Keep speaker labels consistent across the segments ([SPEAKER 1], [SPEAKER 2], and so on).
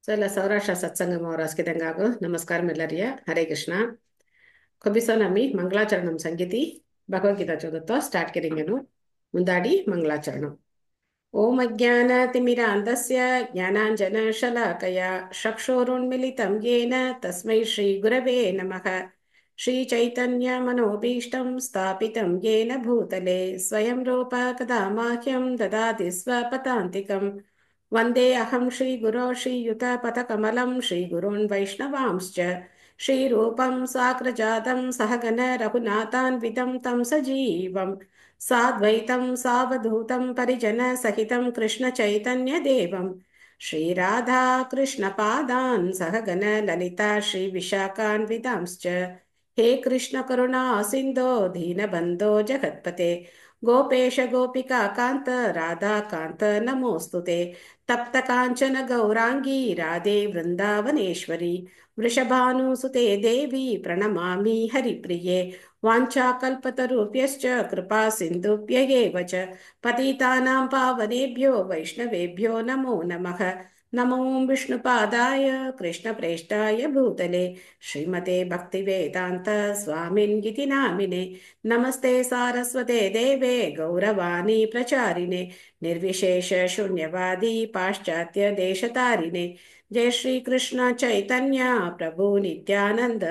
[SPEAKER 1] So ಎಲ್ಲ ಸೌರಾಷ್ಟ್ರ ಸತ್ಸಂಗಂ ಅವರ ಅಸ್ಕಿದಂಗಾಗು ನಮಸ್ಕಾరం ಎಲ್ಲರಿಯ Hare Krishna ಕೊಬ್ಬಿಸೋನಮ್ಮಿ ಮಂಗಳಾಚರಣಂ ಸಂಗೀತಿ Bhagavad Gita ಚೋದತ್ವ start ಕಿರಿಂಗನು ಮುಂದಾಡಿ ಮಂಗಳಾಚರಣಂ ಓಂ ಅಜ್ಞಾನತಿಮಿರಾಂಧಸ್ಯ ಜ್ಞಾನಾಂಜನಶಲಾಕಯ ಚಕ್ಷುರುನ್ಮಿಲಿತಂ ಯೇನ ತಸ್ಮೈ ಶ್ರೀ ಗುರವೇ ನಮಃ ಶ್ರೀ ಚೈತನ್ಯ ಮನೋಭೀಷ್ಟಂ ಸ್ಥಾಪಿತಂ ಯೇನ ಭೂತಲೆ ಸ್ವಯಂ ರೂಪ ಕದಾ ಮಾಹ್ಯಂ ದದಾತಿ ಸ್ವಪದಾಂತಿಕಂ ವಂದೇ ಅಹಂ ಶ್ರೀಗುರೋ ಶ್ರೀಯುತಪಥಕಮಲಂ ಶ್ರೀಗುರುನ್ ವೈಷ್ಣವಾಂಶ್ಚ ಶ್ರೀರೂಪಂ ಸಾಗ್ರಜಾತಂ ಸಹಗಣ ರಘುನಾಥಾನ್ವಿತಂ ತಂ ಸಜೀವಂ ಸಾದ್ವೈತಂ ಸಾವಧೂತಂ ಪರಿಜನ ಸಹಿತಂ ಕೃಷ್ಣ ಚೈತನ್ಯ ದೇವಂ ಶ್ರೀರಾಧಾ ಕೃಷ್ಣ ಪಾದಾನ್ ಸಹಗಣ ಲಲಿತಾ ಶ್ರೀ ವಿಶಾಖಾನ್ವಿತಾಂಶ್ಚ ಹೇ ಕೃಷ್ಣ ಕರುಣಾ ಸಿಂಧೋ ದೀನಬಂಧೋ ಜಗತ್ಪತೆ ಗೋಪೇಶ ಗೋಪಿಕಾ ಕಾಂತ ರಾಧಾ ಕಾಂತ ನಮೋಸ್ತುತೆ ತಪ್ತ ಕಾಂಚನ ಗೌರಾಂಗಿ ರಾಧೆ ವೃಂದಾವನೇಶ್ವರಿ ವೃಷಭಾನುಸುತೆ ದೇವಿ ಪ್ರಣಮಾಮಿ ಹರಿಪ್ರಿಯೆ ವಾಂಛಾಕಲ್ಪತರುಭ್ಯಶ್ಚ ಕೃಪಾ ಸಿಂಧುಭ್ಯೇವ ಚ ಪತಿತಾನಾಂ ಪಾವನೇಭ್ಯೋ ವೈಷ್ಣವೇಭ್ಯೋ ನಮೋ ನಮಃ ನಮೋ ವಿಷ್ಣುಪಾದಾಯ ಕೃಷ್ಣಪ್ರೇಷ್ಠಾಯ ಭೂತಲೆ ಶ್ರೀಮತೆ ಭಕ್ತಿವೇದಾಂತ ಸ್ವಾಮಿನ್ಗಿತಿ ನಾಮಿನೆ ನಮಸ್ತೆ ಸಾರಸ್ವತೆ ದೇವೆ ಗೌರವಾಣಿ ಪ್ರಚಾರಿಣೆ ನಿರ್ವಿಶೇಷ ಶೂನ್ಯವಾದಿ ಪಾಶ್ಚಾತ್ಯ ದೇಶತಾರಿಣೆ ಜಯ ಶ್ರೀ ಕೃಷ್ಣ ಚೈತನ್ಯ ಪ್ರಭು ನಿತ್ಯಾನಂದ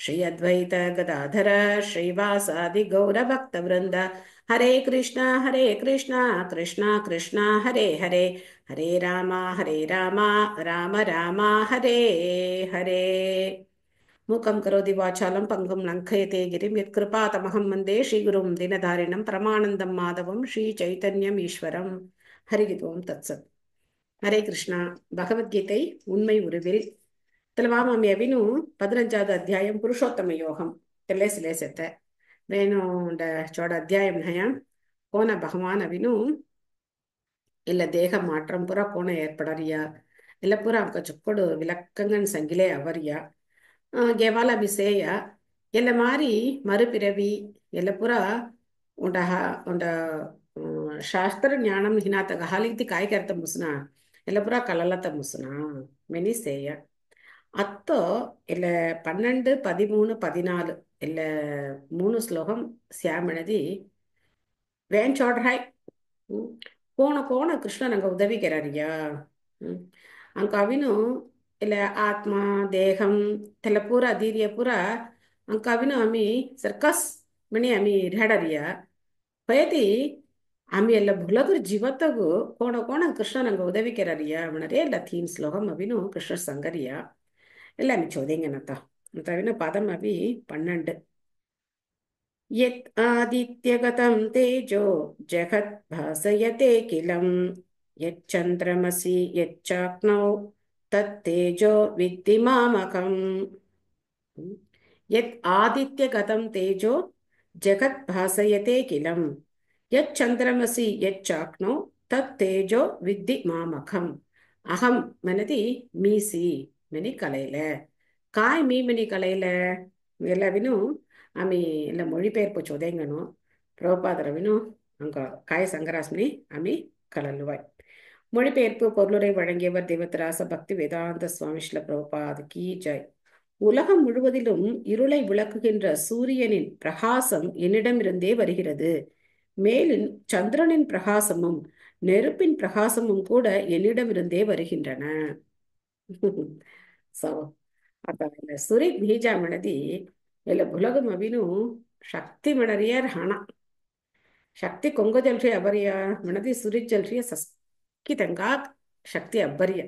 [SPEAKER 1] ಶ್ರೀ ಅದ್ವೈತ ಗದಾಧರ ಶ್ರೀವಾಸಾದಿ ಗೌರ ಭಕ್ತ ವೃಂದ ಹರೇ ಕೃಷ್ಣ ಕೃಷ್ಣ ಕೃಷ್ಣ ಹರೇ ಹರೇ ಹರೇ ರಾಮ ರಾಮ ರಾಮ ಹರೇ ಹರೇ ಮೂಕಂ ಕರೋತಿ ವಾಚಾಲಂ ಪಂಗುಂ ಲಂಘಯತೆ ಗಿರಿಂ ಯತ್ಕೃಪಾತಮಹಂ ವಂದೇ ಶ್ರೀಗುರುಂ ದಿನಧಾರಿಣಂ ಪರಮಾನಂದಂ ಮಾಧವಂ ಶ್ರೀ ಚೈತನ್ಯಂ ஈஸ்வரம் ஹரிகிதோம் தத்சத். ஹரே கிருஷ்ணா. பகவத்கீதை உண்மை உருவில் తెలవామమి అవిను 15வது அத்தியாயம் புருஷோத்தம யோகம் தெல்லேசிலேசத்த నేను చోడ అధ్యాయం నయ కోన భగవాన్ అవిను ಇಲ್ಲ ದೇಹ ಮಾಟ್ರಂ ಪುರ ಕೋಣ ಏರ್ಪಡರಿಯ ಎಲ್ಲ ಪುರ ಅಂಕ ಚೊಕ್ಕಡು விளக்கங்கன் சங்கிலே அவரியா கேவால பிசேய ಎಲ್ಲ ಮಾರಿ ಮರುಪಿರವಿ ಎಲ್ಲ ಪುರ ಉಂಡ ಉಂಡ ಶಾಸ್ತ್ರ ಜ್ಞಾನಂ ಹಿನಾತಗ ಹಾಲಿಗ್ತಿ ಕಾಯ್ಕೆರ್ತ ಮುಸ್ನ ಎಲ್ಲ ಪುರ ಕಲಲತ ಮುಸ್ನ மெனி சேய அத்தோ இல்ல 12, 13, 14 இல்ல 3 ஸ்லோகம் சியாமனதி வேன் சோட்ராய் ಕೋಣ ಕೋಣ ಕೃಷ್ಣ ನಂಗೆ ಉದವಿಗೆರಾರಿಯಾ ಅಂಕ ಅವಿನು ಇಲ್ಲ ಆತ್ಮ ದೇಹಂ ತೆಲ ಪೂರ ಧೀರ್ಯ ಪೂರ ಅಂಕ ಅವಿನು ಅಮಿ ಸರ್ಕಸ್ ಮಣಿ ಅಮಿ ರೆಡರಿಯ ಪಯತಿ ಆಮಿ ಎಲ್ಲ ಭುಲಗುರು ಜೀವತ್ತಗು ಕೋಣ ಕೋಣ ಕೃಷ್ಣ ನಂಗೆ ಉದವಿಗೆರಾರಿಯಾ ಮಣರೇ ಎಲ್ಲ ಥೀಮ್ ಶ್ಲೋಕಂ ಅವಿನು ಕೃಷ್ಣ ಸಂಗರಿಯ ಎಲ್ಲ ಅಮಿ ಚೋದೆಂಗನತ್ತ ಅಂತ ಅವಿನು ಪದಂ ಅವಿ 12 यत् आदित्यगतं तेजो जगत् भासयतेऽखिलं यच्चन्द्रमसि यच्चाग्नौ तत्तेजो विद्धि मामकम् यत् आदित्यगतं तेजो जगत् भासयतेऽखिलं यच्चन्द्रमसि यच्चाग्नौ तत्तेजो विद्धि मामकम् अहं मनति मीसि मनि कलैल काय मी मनि कलैल ಎಲ್ಲವಿನು ಆಮಿ ಎಲ್ಲ மொழிபெயர்ப்பு ಚೋದೆಂಗನು பிரபுபாதரவினு அங்க காய சங்கராஸ்மி அமி கலல்லுவாய். மொழிபெயர்ப்பு பொருளுரை வழங்கியவர் தேவதராச பக்தி வேதாந்த சுவாமி ஸ்ரீல பிரபுபாத் கி ஜெய். உலகம் முழுவதிலும் இருளை விளக்குகின்ற சூரியனின் பிரகாசம் என்னிடமிருந்தே வருகிறது. மேலும் சந்திரனின் பிரகாசமும் நெருப்பின் பிரகாசமும் கூட என்னிடமிருந்தே வருகின்றன. ಸೊ ಅದ ಸುರಿ ಬೀಜ ಮಣದಿ ಎಲ್ಲ ಬುಲಗಂ ಅವಿನು ಶಕ್ತಿ ಮಣರಿಯರ್ ಹಣ ಶಕ್ತಿ ಕೊಂಗಜಲ್ರಿ ಅಬರಿಯ ಮಣದಿ ಸುರಿಜಲ್ರಿಯ ಸಸ್ಕಿತಂಗಾ சக்தி அபரிய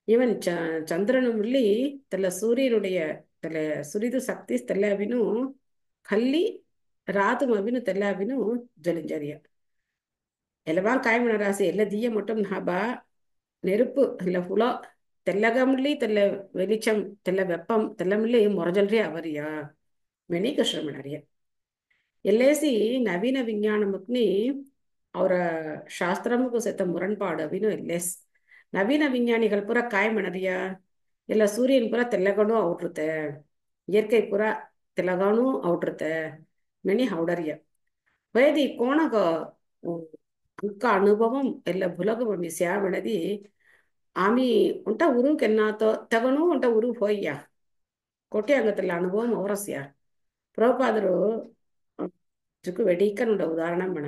[SPEAKER 1] ஈவன் சந்திரனுள்ளி தல சூரியனுடைய தல சுரிது சக்தி தெல்லாவினு கல்லி ராதும் அவினு தெல்லாவினு ஜொலிஞ்சரிய எல்லவான் காய்மண ராசி ಎಲ್ಲ ದೀಯ ಮೊಟ್ಟಂ நாபா நெருப்பு இல்ல புலோ తెల్లగంలి తెల్ల வெளிச்சம் తెల్ల வெப்பம் తెల్లమిల్లి మొరజల్రి అవరియా மெனி ಕೃಷ್ಣಮಣರಿಯ எல்லேசி நவீன விஞ்ஞானமுக்னி ಅವರ ಶಾಸ್ತ್ರಮುಕು ಸೆತ್ತ ಮುರಣ್ಪಾಡು ಅವಿನು ಎಲ್ಲೇಸ್ ನವೀನ ವಿಜ್ಞಾನಿகள் ಪುರ ಕಾಯ್ ಮಣರಿಯ ಎಲ್ಲ ಸೂರ್ಯನ್ ಪುರ ತೆಲ್ಲಗಣು ಔಟ್ರುತ್ತೆ இயற்கை ಪುರ ತೆಲ್ಲಗಣು ಔಟ್ರುತ್ತೆ மெனி ಹೌಡರಿಯ ವೈದಿ ಕೋಣಗ ಅಂಕ ಅನುಭವಂ ಎಲ್ಲ ಬುಲಗಮಿ ಸ್ಯಾಮಣದಿ ఆమె ఉంట ఉరు కెన్నాతో తెగను ఉంట ఉరు పోయ్యా కొట్టి అంగతల్ల అనుభవం ఓరస్యా ಪ್ರಭುಪಾದರು ಜುಕು ವೆಡಿಕನ್ ಉದಾಹರಣ ಮಣ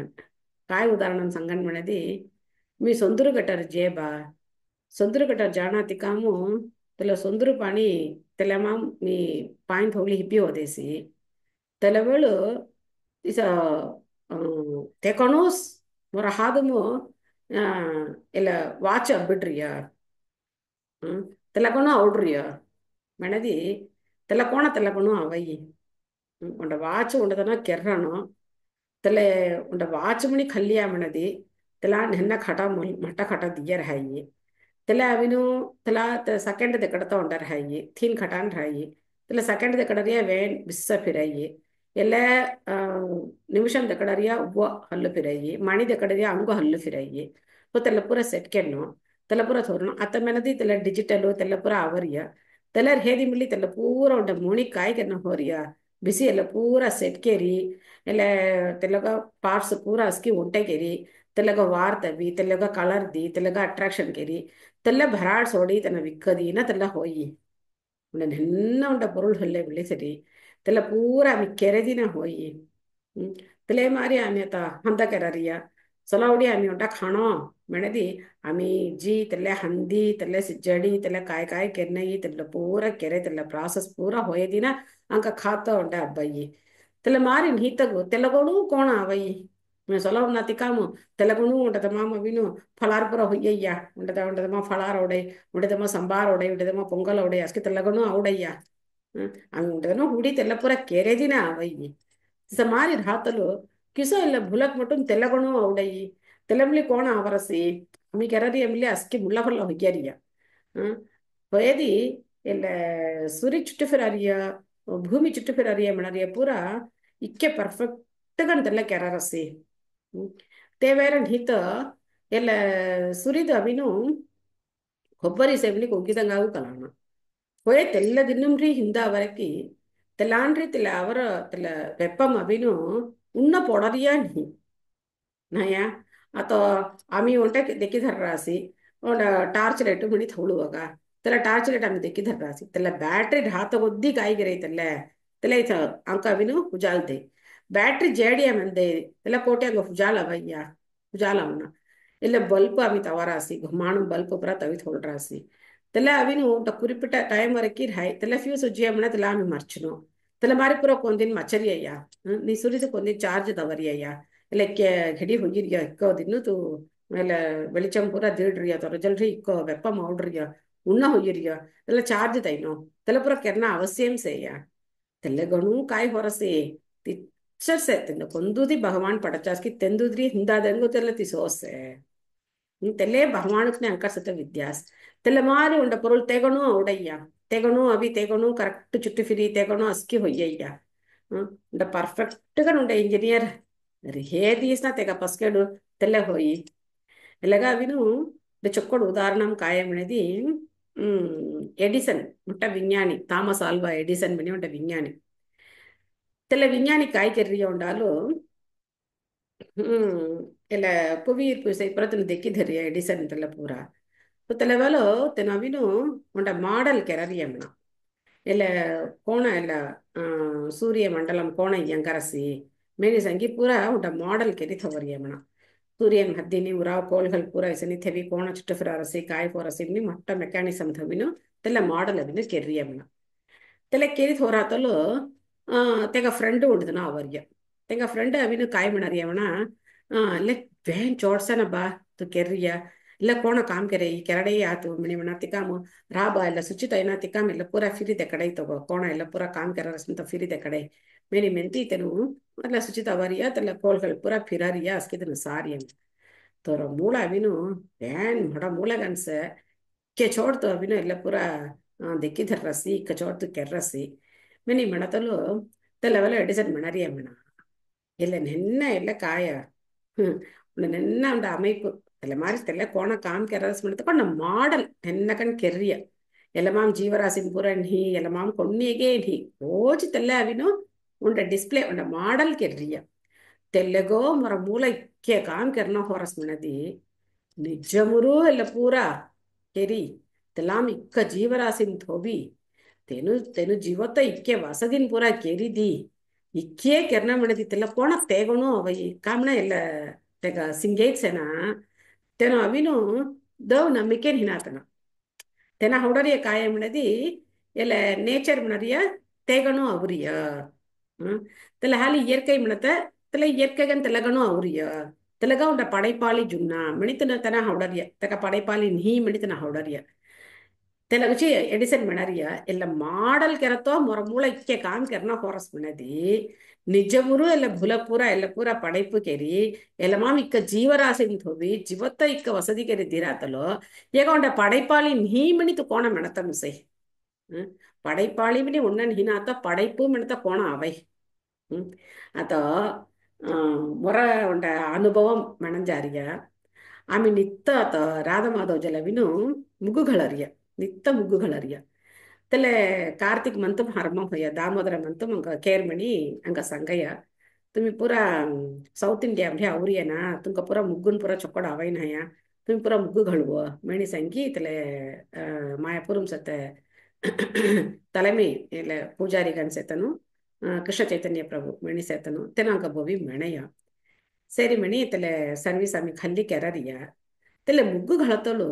[SPEAKER 1] ಕಾಯ್ ಉದಾಹರಣ ಸಂಗನ್ ಮಣದಿ మీ సొందురు గట్టారు జేబా సొందురు గట్టారు జానాతి కాము తెల సొందురు పాణి తెలమాం మీ పాయింట్ ಹೋಗ್ಲಿ ಹಿಪ್ಪಿ ಓದೇಸಿ ತೆಲವೇಳು ಇಸ ತೆಕೊನೋಸ್ ಮೊರ ಹಾದುಮು ಇಲ್ಲ ವಾಚ್ ಬಿಡ್ರಿಯ ತೆಲಕೊನೋ ಔಡ್ರಿಯ ಮಣದಿ ತೆಲಕೋಣ ತೆಲಕೊನೋ ಅವಯ್ಯಿ ಉಂಡ ವಾಚ್ ಉಂಡದನ ಕೆರ್ರನು ತಲೆ ಉಂಡ ವಾಚ್ ಮುನಿ ಖಲ್ಲಿಯ ಮಣದಿ ತಲಾ ನೆನ್ನ ಖಟ ಮಟ್ಟ ಖಟ ದಿಯರ್ ಹಾಯಿ ತಲೆ ಅವಿನು ತಲಾ ಸೆಕೆಂಡ್ ದ ಕಡತ ಉಂಡರ್ ಹಾಯಿ ಥೀನ್ ಖಟಾನ್ ಹಾಯಿ ತಲೆ ಸೆಕೆಂಡ್ ದ ಕಡರಿಯ ವೇನ್ ಬಿಸ್ಸ ಫಿರಾಯಿ ಎಲ್ಲ ನಿಮಿಷಂ ದ ಕಡರಿಯ ಉವ್ವ ಹಲ್ಲು ಫಿರಾಯಿ ಮಣಿ ದ ಕಡರಿಯ ಅಂಗು ಹಲ್ಲು ಫಿರಾಯಿ ತಲೆ ಪೂರ ಸೆಟ್ ಕೆನ್ನು ತಲೆ ಪೂರ ತೋರ್ನು ಅತ್ತ ಮೆನದಿ ತಲೆ ಡಿಜಿಟಲು ತಲೆ ಪೂರ ಅವರಿಯ ತಲೆ ಹೇದಿ ಮಿಲ್ಲಿ ತಲೆ ಪೂರ ಉಂಡ ಮುಣಿ ಕಾಯಿ ಕೆನ್ನ ಹೋರಿಯ ಬಿಸಿ ಎಲ್ಲ ಪೂರ ಸೆಟ್ ಕೇರಿ ಎಲ್ಲ ತೆಲಗ ಪಾರ್ಟ್ಸ್ ಪೂರ ಅಸ್ಕಿ ಉಂಟೆ ಕೇರಿ ತೆಲಗ ವಾರ್ತವಿ ತೆಲಗ ಕಲರ್ದಿ ತೆಲಗ ಅಟ್ರಾಕ್ಷನ್ ಕೇರಿ ತೆಲ್ಲ ಭರಾಡ್ ಸೋಡಿ ತನ್ನ ವಿಕ್ಕದೀನ ತೆಲ್ಲ ಹೋಯಿ ನೆನ್ನ ಉಂಡ ಪೊರುಳು ಹೊಲ್ಲೆ ಬಿಳಿಸರಿ ತೆಲ್ಲ ಪೂರ ಆಮಿ ಕೆರೆದಿನ ಹೋಯಿ ತಲೆ ಮಾರಿ ಆಮಿ ಆತ ಹಂದ ಕೆರರಿಯ ಸಲವಡಿ ಆಮಿ ಉಂಟ ಖಾಣೋ ಮೆಣದಿ ಆಮಿ ಜಿ ತೆಲ್ಲ ಹಂದಿ ತೆಲ್ಲ ಸಿಜ್ಜಡಿ ತೆಲ್ಲ ಕಾಯಿ ಕಾಯಿ ಕೆನ್ನಯಿ ತೆಲ್ಲ ಪೂರ ಕೆರೆ ತೆಲ್ಲ ಪ್ರಾಸೆಸ್ ಪೂರ ಹೋಯದಿನ ಅಂಕ ಖಾತ ಉಂಟ ಅಬ್ಬಯ್ಯಿ ತೆಲ್ಲ ಮಾರಿ ನೀತಗು ತೆಲ್ಲಗೋಣು ಕೋಣ ಅವಯ್ಯಿ ಸೊಲವ್ ನಾತಿ ಕಾಮು ತೆಲಗುಣು ಉಂಟದಮ್ಮ ಮವಿನು ಫಲಾರ್ ಪುರ ಹೊಯ್ಯಯ್ಯ ಉಂಟದಮ್ಮ ಫಲಾರ್ ಒಡೈ ಉಂಟದಮ್ಮ ಸಂಬಾರ್ ಒಡೈ ಉಂಟದಮ್ಮ ಪೊಂಗಲ್ ಒಡೈ ಅಸ್ಕಿ ತೆಲ್ಲಗುಣು ಔಡಯ್ಯ ಹಂಗ ಉಂಟದನು ಹುಡಿ ತೆಲ್ಲ ಪುರ ಕೆರೆದಿನ ಅವಯ್ಯಿ ಸ ಮಾರಿ ರಾತಲು ಕಿಸೋ ಇಲ್ಲ ಭುಲಕ್ ಮಟುನ್ ತೆಲ್ಲಗುಣು ಔಡಯ್ಯಿ ತೆಲಮ್ಲಿ ಕೋಣ ಅವರಸಿ ಅಮ್ಮಿ ಕೆರರಿ ಅಮ್ಲಿ ಅಸ್ಕಿ ಮುಲ್ಲ ಹೊಲ್ಲ ಹೊಯ್ಯರಿಯ ಹೊಯ್ಯದಿ ಎಲ್ಲ ಸುರಿ ಚುಟ್ಟು ಫಿರಾರಿಯ ಭೂಮಿ ಚುಟ್ಟು ಫಿರಾರಿಯ ಮಣರಿಯ ಪೂರ ಇಕ್ಕೆ ಪರ್ಫೆಕ್ಟ್ ಗಂಟೆಲ್ಲ ಕೆರರಸಿ ತೇವೇರನ್ ಹಿತ ಎಲ್ಲ ಸುರಿದು ಅವಿನು ಕೊಬ್ಬರಿ ಸೇವನಿಗೆ ಒಗ್ಗಿದಂಗಾವು ಕಲಾಣ ಹೊಯ್ ತೆಲ್ಲ ದಿನಮ್ರಿ ಹಿಂದ ಅವರಕಿ ತೆಲ್ಲಾನ್ರಿ ತೆಲ್ಲ ಅವರ ತೆಲ್ಲ ವೆಪ್ಪಂ ಅವಿನು ಉನ್ನ ಪೊಡರಿಯ ನೀ ನಯ ಅಥವಾ ಆಮಿ ಒಂಟ ದೆಕ್ಕಿಧರ ರಾಸಿ ಟಾರ್ಚ್ ಲೈಟ್ ಮಣಿ ತಗೊಳ್ಳುವಾಗ ತೆಲ್ಲ ಟಾರ್ಚ್ ಲೈಟ್ ಆಮಿ ದೆಕ್ಕಿಧರ ರಾಸಿ ತೆಲ್ಲ ಬ್ಯಾಟ್ರಿ ಹಾತ ಒದ್ದಿ ಕಾಯಿಗಿರೈತಲ್ಲ ತೆಲ್ಲ ಐತ ಅಂಕ ಅವಿನು ಉಜಾಲ್ತೆ ಬ್ಯಾಟ್ರಿ ಜೇಡಿಯ ಮಂದೆ ಎಲ್ಲ ಕೋಟೆ ಹಂಗ ಹುಜಾಲ ಅವಯ್ಯ ಹುಜಾಲ ಅವನ ಎಲ್ಲ ಬಲ್ಪ್ ಅವಿ ತವರಾಸಿ ಮಾಣು ಬಲ್ಪ್ ಪುರ ತವಿತ್ ಹೊಲ್ರಾಸಿ ತೆಲ್ಲ ಅವಿನು ಕುರಿಪಿಟ್ಟ ಟೈಮ್ ವರಕಿ ಹಾಯ್ ತೆಲ್ಲ ಫ್ಯೂಸ್ ಉಜ್ಜಿಯಮ್ಮನ ತೆಲ್ಲ ಆಮಿ ಮರ್ಚುನು ತೆಲ್ಲ ಮಾರಿ ಪುರ ಕೊಂದಿನ ಮಚರಿ ಅಯ್ಯ ನೀ ಸುರಿದು ಕೊಂದಿನ ಚಾರ್ಜ್ ತವರಿ ಅಯ್ಯ ಎಲ್ಲ ಘಡಿ ಹೋಗಿರಿಯ ಇಕ್ಕೋ ದಿನ್ನು ತು ಎಲ್ಲ ಬೆಳಿಚಂ ಪೂರ ದಿಡ್ರಿಯ ತೊರಜಲ್ರಿ ಇಕ್ಕೋ ವೆಪ್ಪ ಮೌಡ್ರಿಯ ಉಣ್ಣ ಹೋಗಿರಿಯ ಎಲ್ಲ ಚಾರ್ಜ್ ತೈನು ತೆಲ್ಲ ಪುರ ಕೆರ್ನ ಅವಶ್ಯಂ ಸೇಯ ತೆಲ್ಲಗಣು ಕಾಯಿ ಹೊರಸಿ se tendo konduti Bhagavan padachaski tendudri hindadango tella tisose telle Bhagavanukne ankar sata vidyas telle mari unda porul tegonu audayya tegonu avi tegonu correct chuttu firi tegonu aski hoyyayya unda perfect ga unda engineer hedi isna tega paskedu telle hoyi elaga avinu de chokkodu udaharanam kayamanedi Edison ಮುಟ್ಟ ವಿಜ್ಞಾನಿ Thomas ಆಲ್ವಾ Edison ಮನೆ ಉಂಟ ವಿಜ್ಞಾನಿ తెల్ల విజ్ఞాని కాయకెర్రియ ఉండాలు ಎಲ್ಲ ಪುವೀರ್ ಪುಸೈ ಪರತನ ದೆಕ್ಕಿಧರಿಯ Edison ತೆಲ್ಲ ಪೂರ ತೆಲವೆಲು ತೆನ ಅವಿನು ಉಂಡ ಮಾಡಲ್ ಕೆರರಿಯಮ್ಮನ ಎಲ್ಲ ಕೋಣ ಎಲ್ಲ ಸೂರ್ಯ ಮಂಡಲಂ ಕೋಣ ಇಯ್ಯಂಕರಸಿ ಮೇನಿ ಸಂಗಿ ಪೂರ ಉಂಡ ಮಾಡಲ್ ಕೆರಿ ಥವರಿಯಮ್ಮನ ಸೂರ್ಯನ್ ಹದ್ದಿನಿ ಉರಾವ್ ಕೋಳ್ಗಳು ಪೂರ ಇಸನಿ ಥೆವಿ ಕೋಣ ಚುಟ್ಟ ಫಿರಾರಸಿ ಕಾಯಿ ಪೋರಸಿಮ್ನಿ ಮೊಟ್ಟ ಮೆಕ್ಯಾನಿಸಮ್ ಥವಿನು ತೆಲ್ಲ ಮಾಡಲ್ ಅವಿನು ಕೆರ್ರಿಯಮ್ಮನ ತೆಲ್ಲ ಕೆರಿ ಥೋರಾತಲು ತೆಗ ಫ್ರೆಂಡ್ ಉಂಟದನ ಅವರ್ಯ ತೆಗ ಫ್ರೆಂಡ್ ಅವಿನು ಕಾಯಿ ಮಣರಿಯವಣ ಇಲ್ಲ ವ್ಯಾನ್ ಚೋಡ್ಸನ ಬಾ ತು ಕೆರ್ರಿಯ ಇಲ್ಲ ಕೋಣ ಕಾಮ್ ಕೆರೆ ಈ ಕೆರಡೆ ಆತು ಮಿಣಿಮಣ ತಿಕಾಮು ರಾಬ ಎಲ್ಲ ಸುಚಿತ ಏನ ತಿಕಾಮ್ ಎಲ್ಲ ಪೂರ ಫಿರಿದೆ ಕಡೆ ತಗೋ ಕೋಣ ಎಲ್ಲ ಪೂರ ಕಾಮ್ ಕೆರ ರಸ್ಮಂತ ಫಿರಿದೆ ಕಡೆ ಮೇನಿ ಮೆಂತೀತೆನು ಎಲ್ಲ ಸುಚಿತ ಅವರಿಯ ತೆಲ್ಲ ಕೋಳ್ಗಳು ಪೂರ ಫಿರಾರಿಯ ಅಸ್ಕಿದನು ಸಾರಿ ಅಂತ ತೋರ ಮೂಳ ಅವಿನು ವ್ಯಾನ್ ಮೊಡ ಮೂಳಗನ್ಸ ಕೆ ಚೋಡ್ತು ಅವಿನು ಎಲ್ಲ ಪೂರ ದೆಕ್ಕಿಧರ್ ರಸಿ ಕ ಚೋಡ್ತು ಕೆರ್ರಸಿ மெனி மணத்தலு தெல்லவல எடிசன் மணறிய மண இல்ல நென்ன இல்ல காய நென்ன உண்ட அமைப்பு தெல்ல மாதிரி தெல்ல கோண காம் ಕೆರಸ್ ಮಣತಕೊಂಡ ಮಾಡಲ್ ನೆನ್ನಕನ್ ಕೆರ್ರಿಯ ಎಲ್ಲಮಾಂ ಜೀವರಾಶಿನ್ ಪೂರ ನಿ ಎಲ್ಲಮಾಂ ಕೊನ್ನಿಗೆ ನಿ ಓಜಿ ತೆಲ್ಲ ಅವಿನು ಉಂಡ ಡಿಸ್ಪ್ಲೇ ಉಂಡ ಮಾಡಲ್ ಕೆರ್ರಿಯ ತೆಲ್ಲಗೋ ಮರ ಮೂಲ ಇಕ್ಕೆ ಕಾಮ್ ಕೆರ್ನ ಹೊರಸ್ ಮಣದಿ ನಿಜಮುರು ಎಲ್ಲ ಪೂರ ಕೆರಿ ತೆಲಾಮ್ ಇಕ್ಕ ಜೀವರಾಶಿನ್ ಥೋಬಿ ತೆನು ತೆನು ಜೀವತ್ತ ಇಕ್ಕೆ ವಸದಿನ್ ಪೂರ ಕೆರಿದಿ ಇಕ್ಕೇ ಕೆರ್ನ ಮಾಡದಿತ್ತೆಲ್ಲ ಕೋಣ ತೇಗೋನು ಅವೈ ಕಾಮಣ ಎಲ್ಲ ತೆಗ ಸಿಂಗೇಟ್ಸೆನ ತೆನು ಅವಿನು ದವ್ ನಂಬಿಕೆನ್ ಹಿನಾತನ ತೆನ ಹೊಡರಿಯ ಕಾಯ ಮಿಣದಿ ಎಲ್ಲ நேச்சர் மினறிய தேகணும் அவரிய தெல ஹாலி இயற்கை மினத்த தெல இயற்கைகன் தெலகணும் அவரிய தெலக உண்ட படைப்பாளி ஜுன்னா மினித்தன தன ஹவுடரிய தக படைப்பாளி நீ மினித்தன ஹவுடரிய ತೆಲಗುಚಿ ಎಡಿಸನ್ ಮೆಣರಿಯ ಎಲ್ಲ ಮಾಡಲ್ ಕೆರತೋ ಮೊರ ಮೂಳ ಇಕ್ಕೆ ಕಾಮ್ ಕೆರ್ನ ಹೊರಸ್ ಮಿಣದಿ ನಿಜಮುರು ಎಲ್ಲ ಭುಲಪೂರ ಎಲ್ಲ ಪೂರ ಪಡೈಪು ಕೆರಿ ಎಲ್ಲ ಮಾಮ್ ಇಕ್ಕ ಜೀವರಾಶಿ ಹೋಗಿ ಜೀವತ್ತ ಇಕ್ಕ ವಸದಿ ಕೆರಿ ದಿರಾತಲೋ ಈಗ ಉಂಡ ಪಡೈಪಾಳಿ ನೀ ಮಿಣಿತು ಕೋಣ ಮೆಣತ ಮುಸೈ படைப்பாளி மினி உன்னன் ஹினாத்த படைப்பு மினத்த கோண அவை அத்த ಮೊರ ಉಂಡ ಅನುಭವಂ ಮಣಂಜಾರಿಯ ಆಮೆ ನಿತ್ತ ಆತ ರಾಧಮಾಧವ್ ಜಲವಿನು ಮುಗುಗಳರಿಯ ನಿತ್ತ ಮುಗುಗಳರಿಯ ತಲೆ ಕಾರ್ತಿಕ್ ಮಂತು ಹರ್ಮ ಹೊಯ್ಯ ದಾಮೋದರ ಮಂತು ಮಂಗ ಕೇರ್ಮಣಿ ಹಂಗ ಸಂಗಯ್ಯ तुम्ही पुरा साऊथ इंडिया म्हणजे आवरिये ना तुमका पुरा मुग्गून पुरा चೊಕ್ಕಡ ಅವೈನ ಹಯ್ಯ तुम्ही पुरा मुग्गू घळव ಮೇಣಿ ಸಂಗಿ ತಲೆ ಮಾಯಾಪುರಂ ಸತ್ತೆ தலைமை இல்ல பூஜாரிகன் சேத்தனும் கிருஷ்ண சைத்தன்ய பிரபு மெணி சேத்தனும் தெனாங்க போவி மெணைಯ ಸರಿ ಮಣಿ ತಲೆ ಸರ್ವಿಸ್ ಆಮಿ ಖಲ್ಲಿ ಕೆರರಿಯ ತಲೆ ಮುಗ್ಗು ಘಳತಲು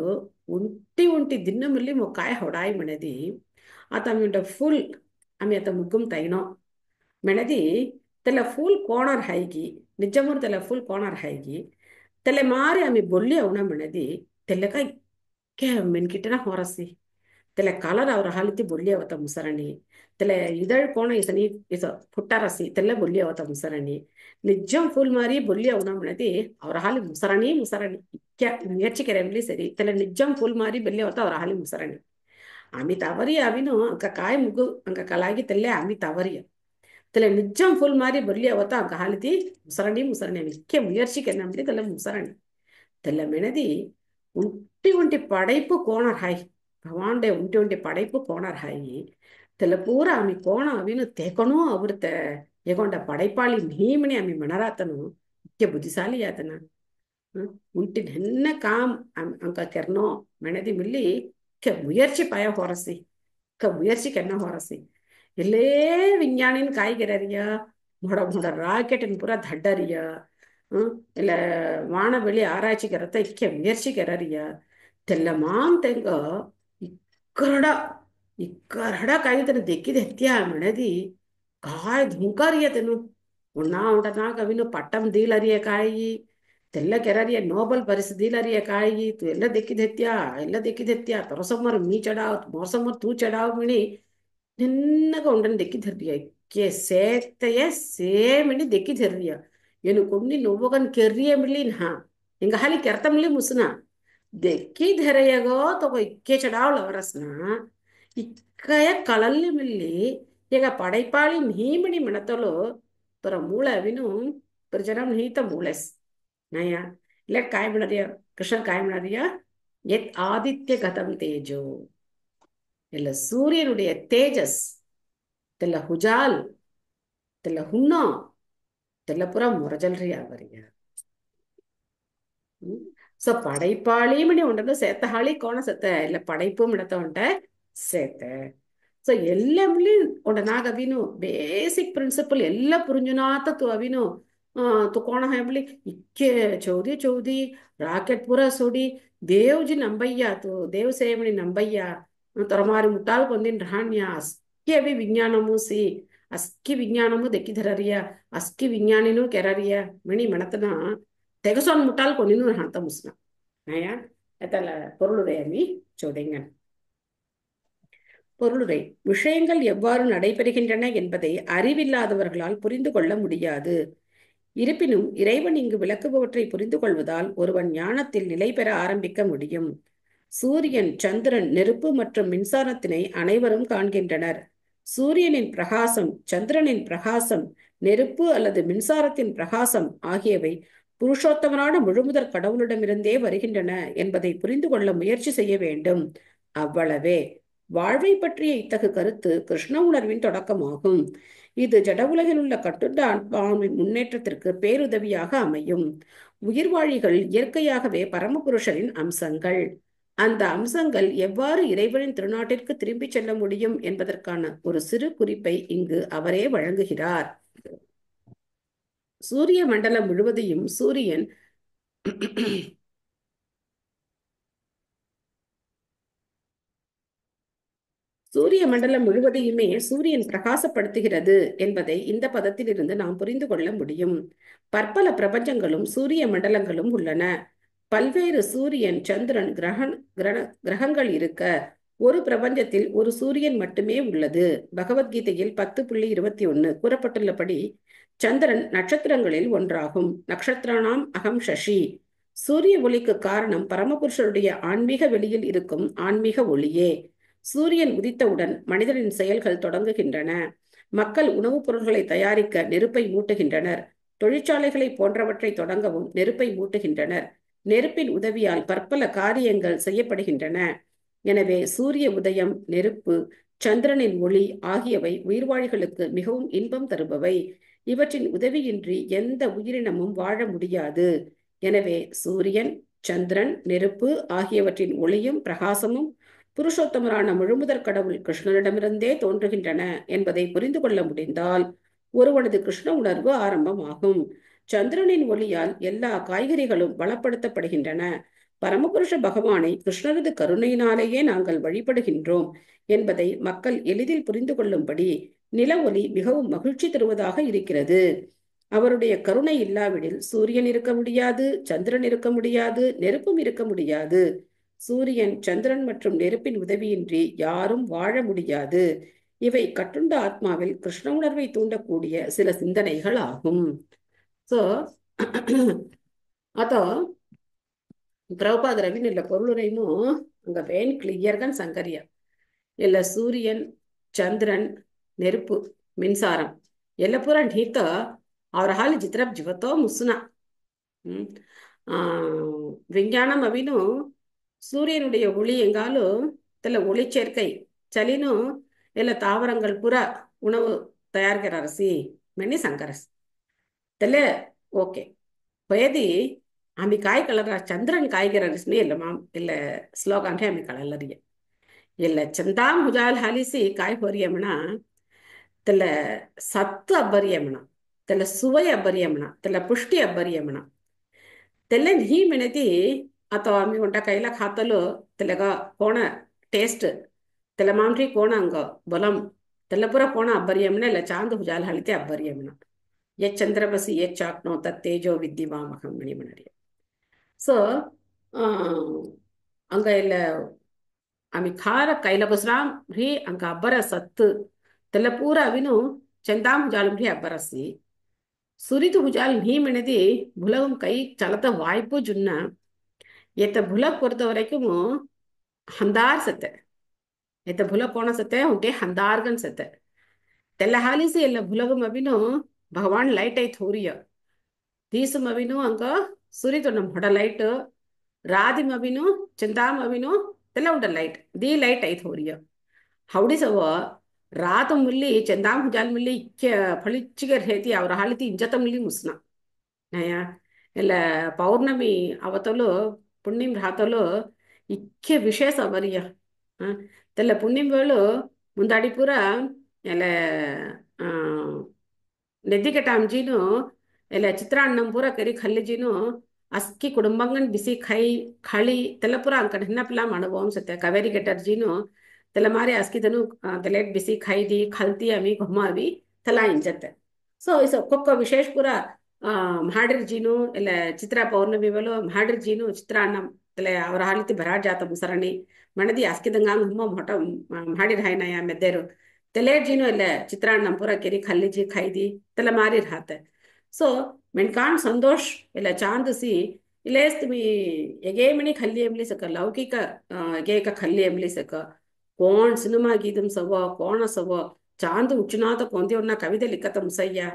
[SPEAKER 1] ಉಂಟಿ ಉಂಟಿ ದಿನ ಮುಲ್ಲಿ ಮೊಕ್ಕಾಯ ಹೊಡಾಯಿ ಮೆಣದಿ ಆತ ಆಮಿ ಫುಲ್ ಆಮಿ ಆತ ಮುಗ್ಗುಂ ತೈನೋ ಮೆಣದಿ ತಲೆ ಫುಲ್ ಕೋಣರ್ ಹೈಗಿ ನಿಜಮೂರ್ ತಲೆ ಫುಲ್ ಕೋಣರ್ ಹೈಗಿ ತಲೆ ಮಾರಿ ಆಮಿ ಬೊಲ್ಲಿ ಅವನ ಮೆಣದಿ ತೆಲೆಕ ಮೆನ್ಕಿಟ್ಟನ ಹೊರಸಿ ತೆಲೆ ಕಾಲರ್ ಅವ್ರ ಹಾಲಿತಿ ಬೊಲ್ಲಿ ಅವತ ಮುಸರಣಿ ತೆಲೆ ಇದಳ್ ಕೋಣ ಇಸನಿ ಇಸ ಪುಟ್ಟಾರಸಿ ತೆಲ್ಲ ಬೊಲ್ಲಿ ಅವತ ಮುಸರಣಿ ನಿಜಂ ಫುಲ್ ಮಾರಿ ಬೊಲ್ಲಿ ಅವನ ಮೆಣದಿ ಅವ್ರ ಹಾಲಿ ಮುಸರಣಿ ಮುಸರಣಿ ಮುಯற்சிக்கிறேன் சரி தெல நிஜம் ஃபுல் மாதிரி பெல்லி அவத்த அவர் ஹாலி முசரணி ஆமி தவறிய அவினு அங்க காய் முகு அங்க கலாகி தெல்ல ஆமி தவறிய தெல நிஜம் ஃபுல் மாதிரி பெல்லி அவத்த அங்க ஹாலிதி முசரணி முசரணி மிக்க முயற்சிக்கிறேன் அப்படி தெல்ல முசரணி தெல்ல மெனதி உண்டி உண்டி படைப்பு கோணர் ஹாய் ಭವಾಂಡೆ ಉಂಟಿ ಉಂಟಿ ಪಡೈಪು ಕೋಣರ್ ಹಾಯಿ ತೆಲ ಪೂರ ಆಮಿ ಕೋಣ ಅವಿನು ತೇಕೊಣೂ ಅವೃತ ಎಗೊಂಡ ಪಡೈಪಾಳಿ ಭೀಮಣಿ ಆಮಿ ಮಣರಾತನು ಮುಖ್ಯ ಬುದ್ಧಿಸಾಲಿ ಆತನ ಉಂಟಿ ಹೆನ್ನ ಕಾಮ್ ಅಂಕ ಕೆರ್ನೋ ಮೆಣದಿ ಮಿಲ್ಲಿ ಕೆ ಮುಯರ್ಚಿ ಪಾಯ ಹೊರಸಿ ಕ ಮುಯರ್ಚಿ ಕೆನ್ನ ಹೊರಸಿ ಎಲ್ಲೇ ವಿಜ್ಞಾನಿನ ಕಾಯಿಗೆರರಿಯ ಮೊಡ ಮೊಡ ರಾಕೆಟಿನ ಪೂರ ದಡ್ಡರಿಯ ಇಲ್ಲ ವಾಣ ಬೆಳಿ ಆರಾய்ச்சிக்கிறத ಇಕ್ಕೆ ಮುಯರ್ಚಿಗೆರರಿಯ ತೆಲ್ಲ ಮಾಮ್ ತೆಂಗ इकरडा इकरडा काही त्यानं देखील हेत्या म्हणदी काय धुंकारिय तेनु उन्ना उंटना कविनो पट्टम दीलरिय काಯಿ ತೆಲ್ಲ ಕೆರರಿಯ ನೋಬಲ್ ಪರಿಸ್ ದೀಲರಿಯ ಕಾಯಿ ತು ಎಲ್ಲ ದೆಕ್ಕಿದೆತ್ಯ ತೊರಸಮ್ಮರ್ ಮೀ ಚಡಾವ್ ಮೋಸಮ್ಮರ್ ತೂ ಚಡಾವ್ ಮಿಣಿ ನಿನ್ನಗ ಉಂಡನ್ ದೆಕ್ಕಿದರಿಯ ಕೆ ಸೇತೆಯ ಸೇಮಿಣಿ ದೆಕ್ಕಿದರಿಯ ಏನು ಕೊಂಡಿ ನೋವಗನ್ ಕೆರ್ರಿಯ ಮಿಳಿನ್ ಹಾ ಹಿಂಗ ಹಾಲಿ ಕೆರ್ತ ಮಿಳಿ ಮುಸ್ನ ದೆಕ್ಕಿ ಧರೆಯಗೋ ತಗೋ ಇಕ್ಕೆ ಚಡಾವಳ ಅವರಸ್ನ ಇಕ್ಕಯ ಕಳಲ್ಲಿ ಮಿಲ್ಲಿ ಈಗ ಪಡೈಪಾಳಿ ನೀಮಿಣಿ ಮಿಣತಲು ತೊರ ಮೂಳ ಅವಿನು ಪ್ರಜನಂ ನೀತ ಮೂಳೆಸ್ ನಯ ಇಲ್ಲ ಕಾಯಿ ಮಿಣರಿಯ ಕೃಷ್ಣ ಕಾಯಿ ಮಿಣರಿಯ எத் ஆதித்ய கதம் தேஜோ இல்ல சூரியனுடைய தேஜஸ் தெல்ல ஹுஜால் தெல்ல ಹುಣ್ಣೋ தெல்ல புறம் முரஜல்ரி அவரிய ಸೊ ಪಡೈಪಾಳಿ ಮಣಿ ಉಂಟು ಸೇತ ಹಾಳಿ ಕೋಣ ಸತ್ತ ಇಲ್ಲ ಪಡೈಪು ಮಿಡತ ಉಂಟ ಸೇತ ಸೊ ಎಲ್ಲ ಮಿಳಿ ಉಂಟ ನಾಗ ಅವಿನು ಬೇಸಿಕ್ ಪ್ರಿನ್ಸಿಪಲ್ ಎಲ್ಲ ಪುರುಂಜುನಾತ ತು ಅವಿನು ತು ಕೋಣ ಹೇಳಿ ಇಕ್ಕೆ ಚೌದಿ ಚೌದಿ ರಾಕೆಟ್ ಪೂರ ಸೋಡಿ ದೇವ್ಜಿ ನಂಬಯ್ಯ ತು ದೇವ್ ಸೇವಣಿ ನಂಬಯ್ಯ ತೊರಮಾರಿ ಮುಟ್ಟಾಲ್ ಕೊಂದಿನ್ ರಹಾಣ್ಯ ಅಸ್ಕಿ ಅವಿ ವಿಜ್ಞಾನ ಮೂಸಿ ಅಸ್ಕಿ ವಿಜ್ಞಾನಮು ದೆಕ್ಕಿಧರರಿಯ ಅಸ್ಕಿ ವಿಜ್ಞಾನಿನೂ ಕೆರರಿಯ ಮಣಿ ಮೆಣತನ ತೆಗಸೋನ್ ಮುಟ್ಟಾಲ್ ಕೊನಿನೂ ಹಂತ ಮುಸ್ನ நயா எத்தல பொருளுரையமி சோதைங்கன் பொருளுரை விஷயங்கள் எவ்வாறு நடைபெறுகின்றன என்பதை அறிவில்லாதவர்களால் புரிந்து கொள்ள முடியாது. இருப்பினும் இறைவன் இங்கு விளக்குபவற்றை புரிந்து கொள்வதால் ஒருவன் ஞானத்தில் நிலை பெற ஆரம்பிக்க முடியும். சூரியன், சந்திரன், நெருப்பு மற்றும் மின்சாரத்தினை அனைவரும் காண்கின்றனர். சூரியனின் பிரகாசம், சந்திரனின் பிரகாசம், நெருப்பு அல்லது மின்சாரத்தின் பிரகாசம் ஆகியவை புருஷோத்தமனான முழுமுதற் கடவுளிடமிருந்தே வருகின்றன என்பதை புரிந்து கொள்ள முயற்சி செய்ய வேண்டும். அவ்வளவே. வாழ்வை பற்றிய இத்தகு கருத்து கிருஷ்ண உணர்வின் தொடக்கமாகும். இது ஜட உலகில் உள்ள கட்டுண்ட ஆன்மாவின் முன்னேற்றத்திற்கு பேருதவியாக அமையும். உயிர்வாழிகள் இயற்கையாகவே பரமபுருஷரின் அம்சங்கள். அந்த அம்சங்கள் எவ்வாறு இறைவனின் திருநாட்டிற்கு திரும்பிச் செல்ல முடியும் என்பதற்கான ஒரு சிறு குறிப்பை இங்கு அவரே வழங்குகிறார். சூரிய மண்டலம் முழுவதையும் சூரிய மண்டலம் முழுவதையுமே சூரியன் பிரகாசப்படுத்துகிறது என்பதை இந்த பதத்திலிருந்து நாம் புரிந்து கொள்ள முடியும். பற்பல பிரபஞ்சங்களும் சூரிய மண்டலங்களும் உள்ளன. பல்வேறு சூரியன், சந்திரன், கிரகங்கள் இருக்க ஒரு பிரபஞ்சத்தில் ஒரு சூரியன் மட்டுமே உள்ளது. பகவத்கீதையில் 10.21 கூறப்பட்டுள்ளபடி சந்திரன் நட்சத்திரங்களில் ஒன்றாகும். நட்சத்திரானாம் அகம் சசி. சூரிய ஒளிக்கு காரணம் பரமபுருஷருடைய ஆன்மீக வெளியில் இருக்கும் ஆன்மீக ஒளியே. சூரியன் உதித்தவுடன் மனிதனின் செயல்கள் தொடங்குகின்றன. மக்கள் உணவுப் பொருள்களை தயாரிக்க நெருப்பை மூட்டுகின்றனர். தொழிற்சாலைகளை போன்றவற்றை தொடங்கவும் நெருப்பை மூட்டுகின்றனர். நெருப்பின் உதவியால் பற்பல காரியங்கள் செய்யப்படுகின்றன. எனவே சூரிய உதயம், நெருப்பு, சந்திரனின் ஒளி ஆகியவை உயிர்வாழிகளுக்கு மிகவும் இன்பம் தருபவை. இவற்றின் உதவியின்றி எந்த உயிரினமும் வாழ முடியாது. எனவே சூரியன், சந்திரன், நெருப்பு ஆகியவற்றின் ஒளியும் பிரகாசமும் புருஷோத்தமரான முழுமுதற் கடவுள் கிருஷ்ணனிடமிருந்தே தோன்றுகின்றன என்பதை புரிந்து கொள்ள முடிந்தால் ஒருவனது கிருஷ்ண உணர்வு ஆரம்பமாகும். சந்திரனின் ஒளியால் எல்லா காய்கறிகளும் வளப்படுத்தப்படுகின்றன. பரமபுருஷ பகவானை கிருஷ்ணரது கருணையினாலேயே நாங்கள் வழிபடுகின்றோம் என்பதை மக்கள் எளிதில் புரிந்து கொள்ளும்படி நில ஒளி மிகவும் மகிழ்ச்சி தருவதாக இருக்கிறது. அவருடைய கருணை இல்லாவிடில் சூரியன் இருக்க முடியாது, சந்திரன் இருக்க முடியாது, நெருப்பும் இருக்க முடியாது. சூரியன், சந்திரன் மற்றும் நெருப்பின் உதவியின்றி யாரும் வாழ முடியாது. இவை கட்டுண்ட ஆத்மாவில் கிருஷ்ண உணர்வை தூண்டக்கூடிய சில சிந்தனைகள் ஆகும். ஸோ அதோ திரௌபதி இல்ல பொருளுரைமோ அங்க வேன் கிளியர்கன் சங்கரியா இல்ல சூரியன், சந்திரன், நெருப்பு, மின்சாரம் ಎಲ್ಲ ಪೂರ ಢೀತ ಅವ್ರ ಹಾಲು ಜಿತ್ರಪ್ ಜೀವತೋ ಮುಸುನ விஞ்ஞானம் அவினு சூரியனுடைய ஒளி எங்காலும் தெல்ல ஒளிச்சேர்க்கை சலினு ಎಲ್ಲ தாவரங்கள் புற உணவு தயாரிக்கிறாரசி மெனி சங்கரஸ் தெல்ல ஓகே பயதி ஆமி காய் கலர சந்திரன் காய்கிறரஸ்னே இல்லை மாம் இல்லை ஸ்லோகான்டே ஆமி கலல்லறிய இல்லை ಚಂದಾಂ ಹುಜಾಲ್ ಹಾಲಿಸಿ ಕಾಯಿ ಹೊರಿಯಮಣ தெல்ல சத்து ಅಬ್ಬರಿಯಮಣ தெல்ல சுவை ಅಬ್ಬರಿಯಮಣ தெல்ல ಪುಷ್ಟಿ ಅಬ್ಬರಿಯಮಣ తెల్ల నీ మినతి ಅಥವಾ ಆಮಿ ಒಂಟ ಕೈಲ ಖಾತಲು ತೆಲಗ ಕೋಣ ಟೇಸ್ಟ್ ತೆಲ ಮಾಮ್ರಿ ಕೋಣ ಅಂಗ ಬಲಂ ತೆಲ್ಲ ಪುರ ಕೋಣ ಅಬ್ಬರಿಯಮ್ನ ಇಲ್ಲ ಚಾಂದ್ ಹುಜಾಲ್ ಹಳಿತೆ ಅಬ್ಬರಿಯಮ್ನ ಎ ಚಂದ್ರಬಸಿ ಎ ಚಾಕ್ನೋ ತತ್ತೇಜೋ ವಿದ್ಯಮಾಮಹಂ ಮಣಿಮಣರಿಯ ಸೊ ಅಂಗ ಇಲ್ಲ ಆಮಿ ಖಾರ ಕೈಲ ಬಸ್ರಾಮ್ ರೀ ಅಂಗ ಅಬ್ಬರ ಸತ್ತು ತೆಲ್ಲ ಪೂರ ಅವಿನು ಚಂದಾಮ್ ಹುಜಾಲ್ ರೀ ಅಬ್ಬರಸಿ ಸುರಿದು ಹುಜಾಲ್ ನೀ ಮಿಣದಿ புலகம் கை சலத்த வாய்ப்பு ஜுன்னா எத்த புலக் பொறுத்த வரைக்கும் ஹந்தார் செத்த எத்த புலக் கோண செத்த உண்டே ஹந்தார்கன் செத்த தெல்ல ஹாலிசி ಎಲ್ಲ புலகம் அவினு பகவான் லைட் ஐ தோரிய தீசும் அவினு அங்க சுரிது நம் ಹೊಡ ಲೈಟ್ ರಾದಿಮ್ ಅವಿನು ಚಂದಾಮ್ ಅವಿನು தெல்ல உண்ட லைட் தி லைட் ஐ தோரிய ಹೌಡಿ ಸವ ರಾತ ಮುಲ್ಲಿ ಚಂದಾಮ್ ಹುಜಾಲ್ ಮುಲ್ಲಿ ಫಳಿಚ್ಚಿಗೆ ಹೇತಿ ಅವ್ರ ಹಾಲಿತಿ ಇಂಜತ ಮುಲ್ಲಿ ಮುಸ್ನ ನಯ ಎಲ್ಲ ಪೌರ್ಣಮಿ ಅವತಲು ಪುಣ್ಯಂ ರಾತಲು ಇಕ್ಕೆ ವಿಶೇಷ ಅವರಿಯ ತೆಲ್ಲ ಪುಣ್ಯಂ ವೇಳು ಮುಂದಾಡಿ ಪೂರ ಎಲ್ಲ ನೆದ್ದಿಗೆಟಾಮ್ಜೀನು ಎಲ್ಲ ಚಿತ್ರಾನ್ನಂ ಪೂರ ಕರಿ ಖಲ್ಲಿಜೀನು ಅಸ್ಕಿ ಕುಡುಂಬಂಗನ್ ಬಿಸಿ ಖಳಿ ತೆಲ್ಲ ಪೂರ ಅಂಕಣ ಹಿನ್ನಪಿಲ್ಲ ಅನುಭವಂ ಸತ್ಯ ಕಾವೇರಿ ಗೆಟರ್ಜೀನು त्याला मारे आस्किदनु तलेट बिसी खाई दी खलती आम्ही घुमावी तला इंजते ಸೊ ಇಸ ಒಕ್ಕೊಕ್ಕ ವಿಶೇಷ ಪುರ ಮಾಡಿರ್ಜೀನು ಇಲ್ಲ ಚಿತ್ರ ಪೌರ್ಣಮಿ ವೇಳು ಮಾಡಿರ್ಜೀನು ಚಿತ್ರಾನ್ನ ತಲೆ ಅವರ ಹಾಲಿತಿ ಭರಾಟ್ ಜಾತ ಮುಸರಣಿ ಮಣದಿ ಆಸ್ಕಿದಂಗ ಹುಮ್ಮ ಮೊಟ ಮಾಡಿರ್ ಹಾಯ್ನಯ ಮೆದ್ದೇರು ತಲೇಟ್ಜೀನು ಇಲ್ಲ ಚಿತ್ರಾನ್ನ ಪುರ ಕೆರಿ ಖಲ್ಲಿಜಿ ಖೈದಿ ತಲೆ ಮಾರಿ ರಾತೆ ಸೊ ಮೆಣ್ಕಾಣ್ ಸಂತೋಷ್ ಇಲ್ಲ ಚಾಂದಸಿ ಇಲ್ಲೇಸ್ ತುಮಿ ಎಗೆ ಮಣಿ ಖಲ್ಲಿ ಎಂಬ್ಲಿ ಸಕ ಲೌಕಿಕ ಎಗೆ ಖಲ್ಲಿ ಎಂಬ್ಲಿ ಸಕ कोण सिनेमा गीतम सव कोण सव चांद उच्चनाथ कोंती उन्ना कविता लिखतम सैया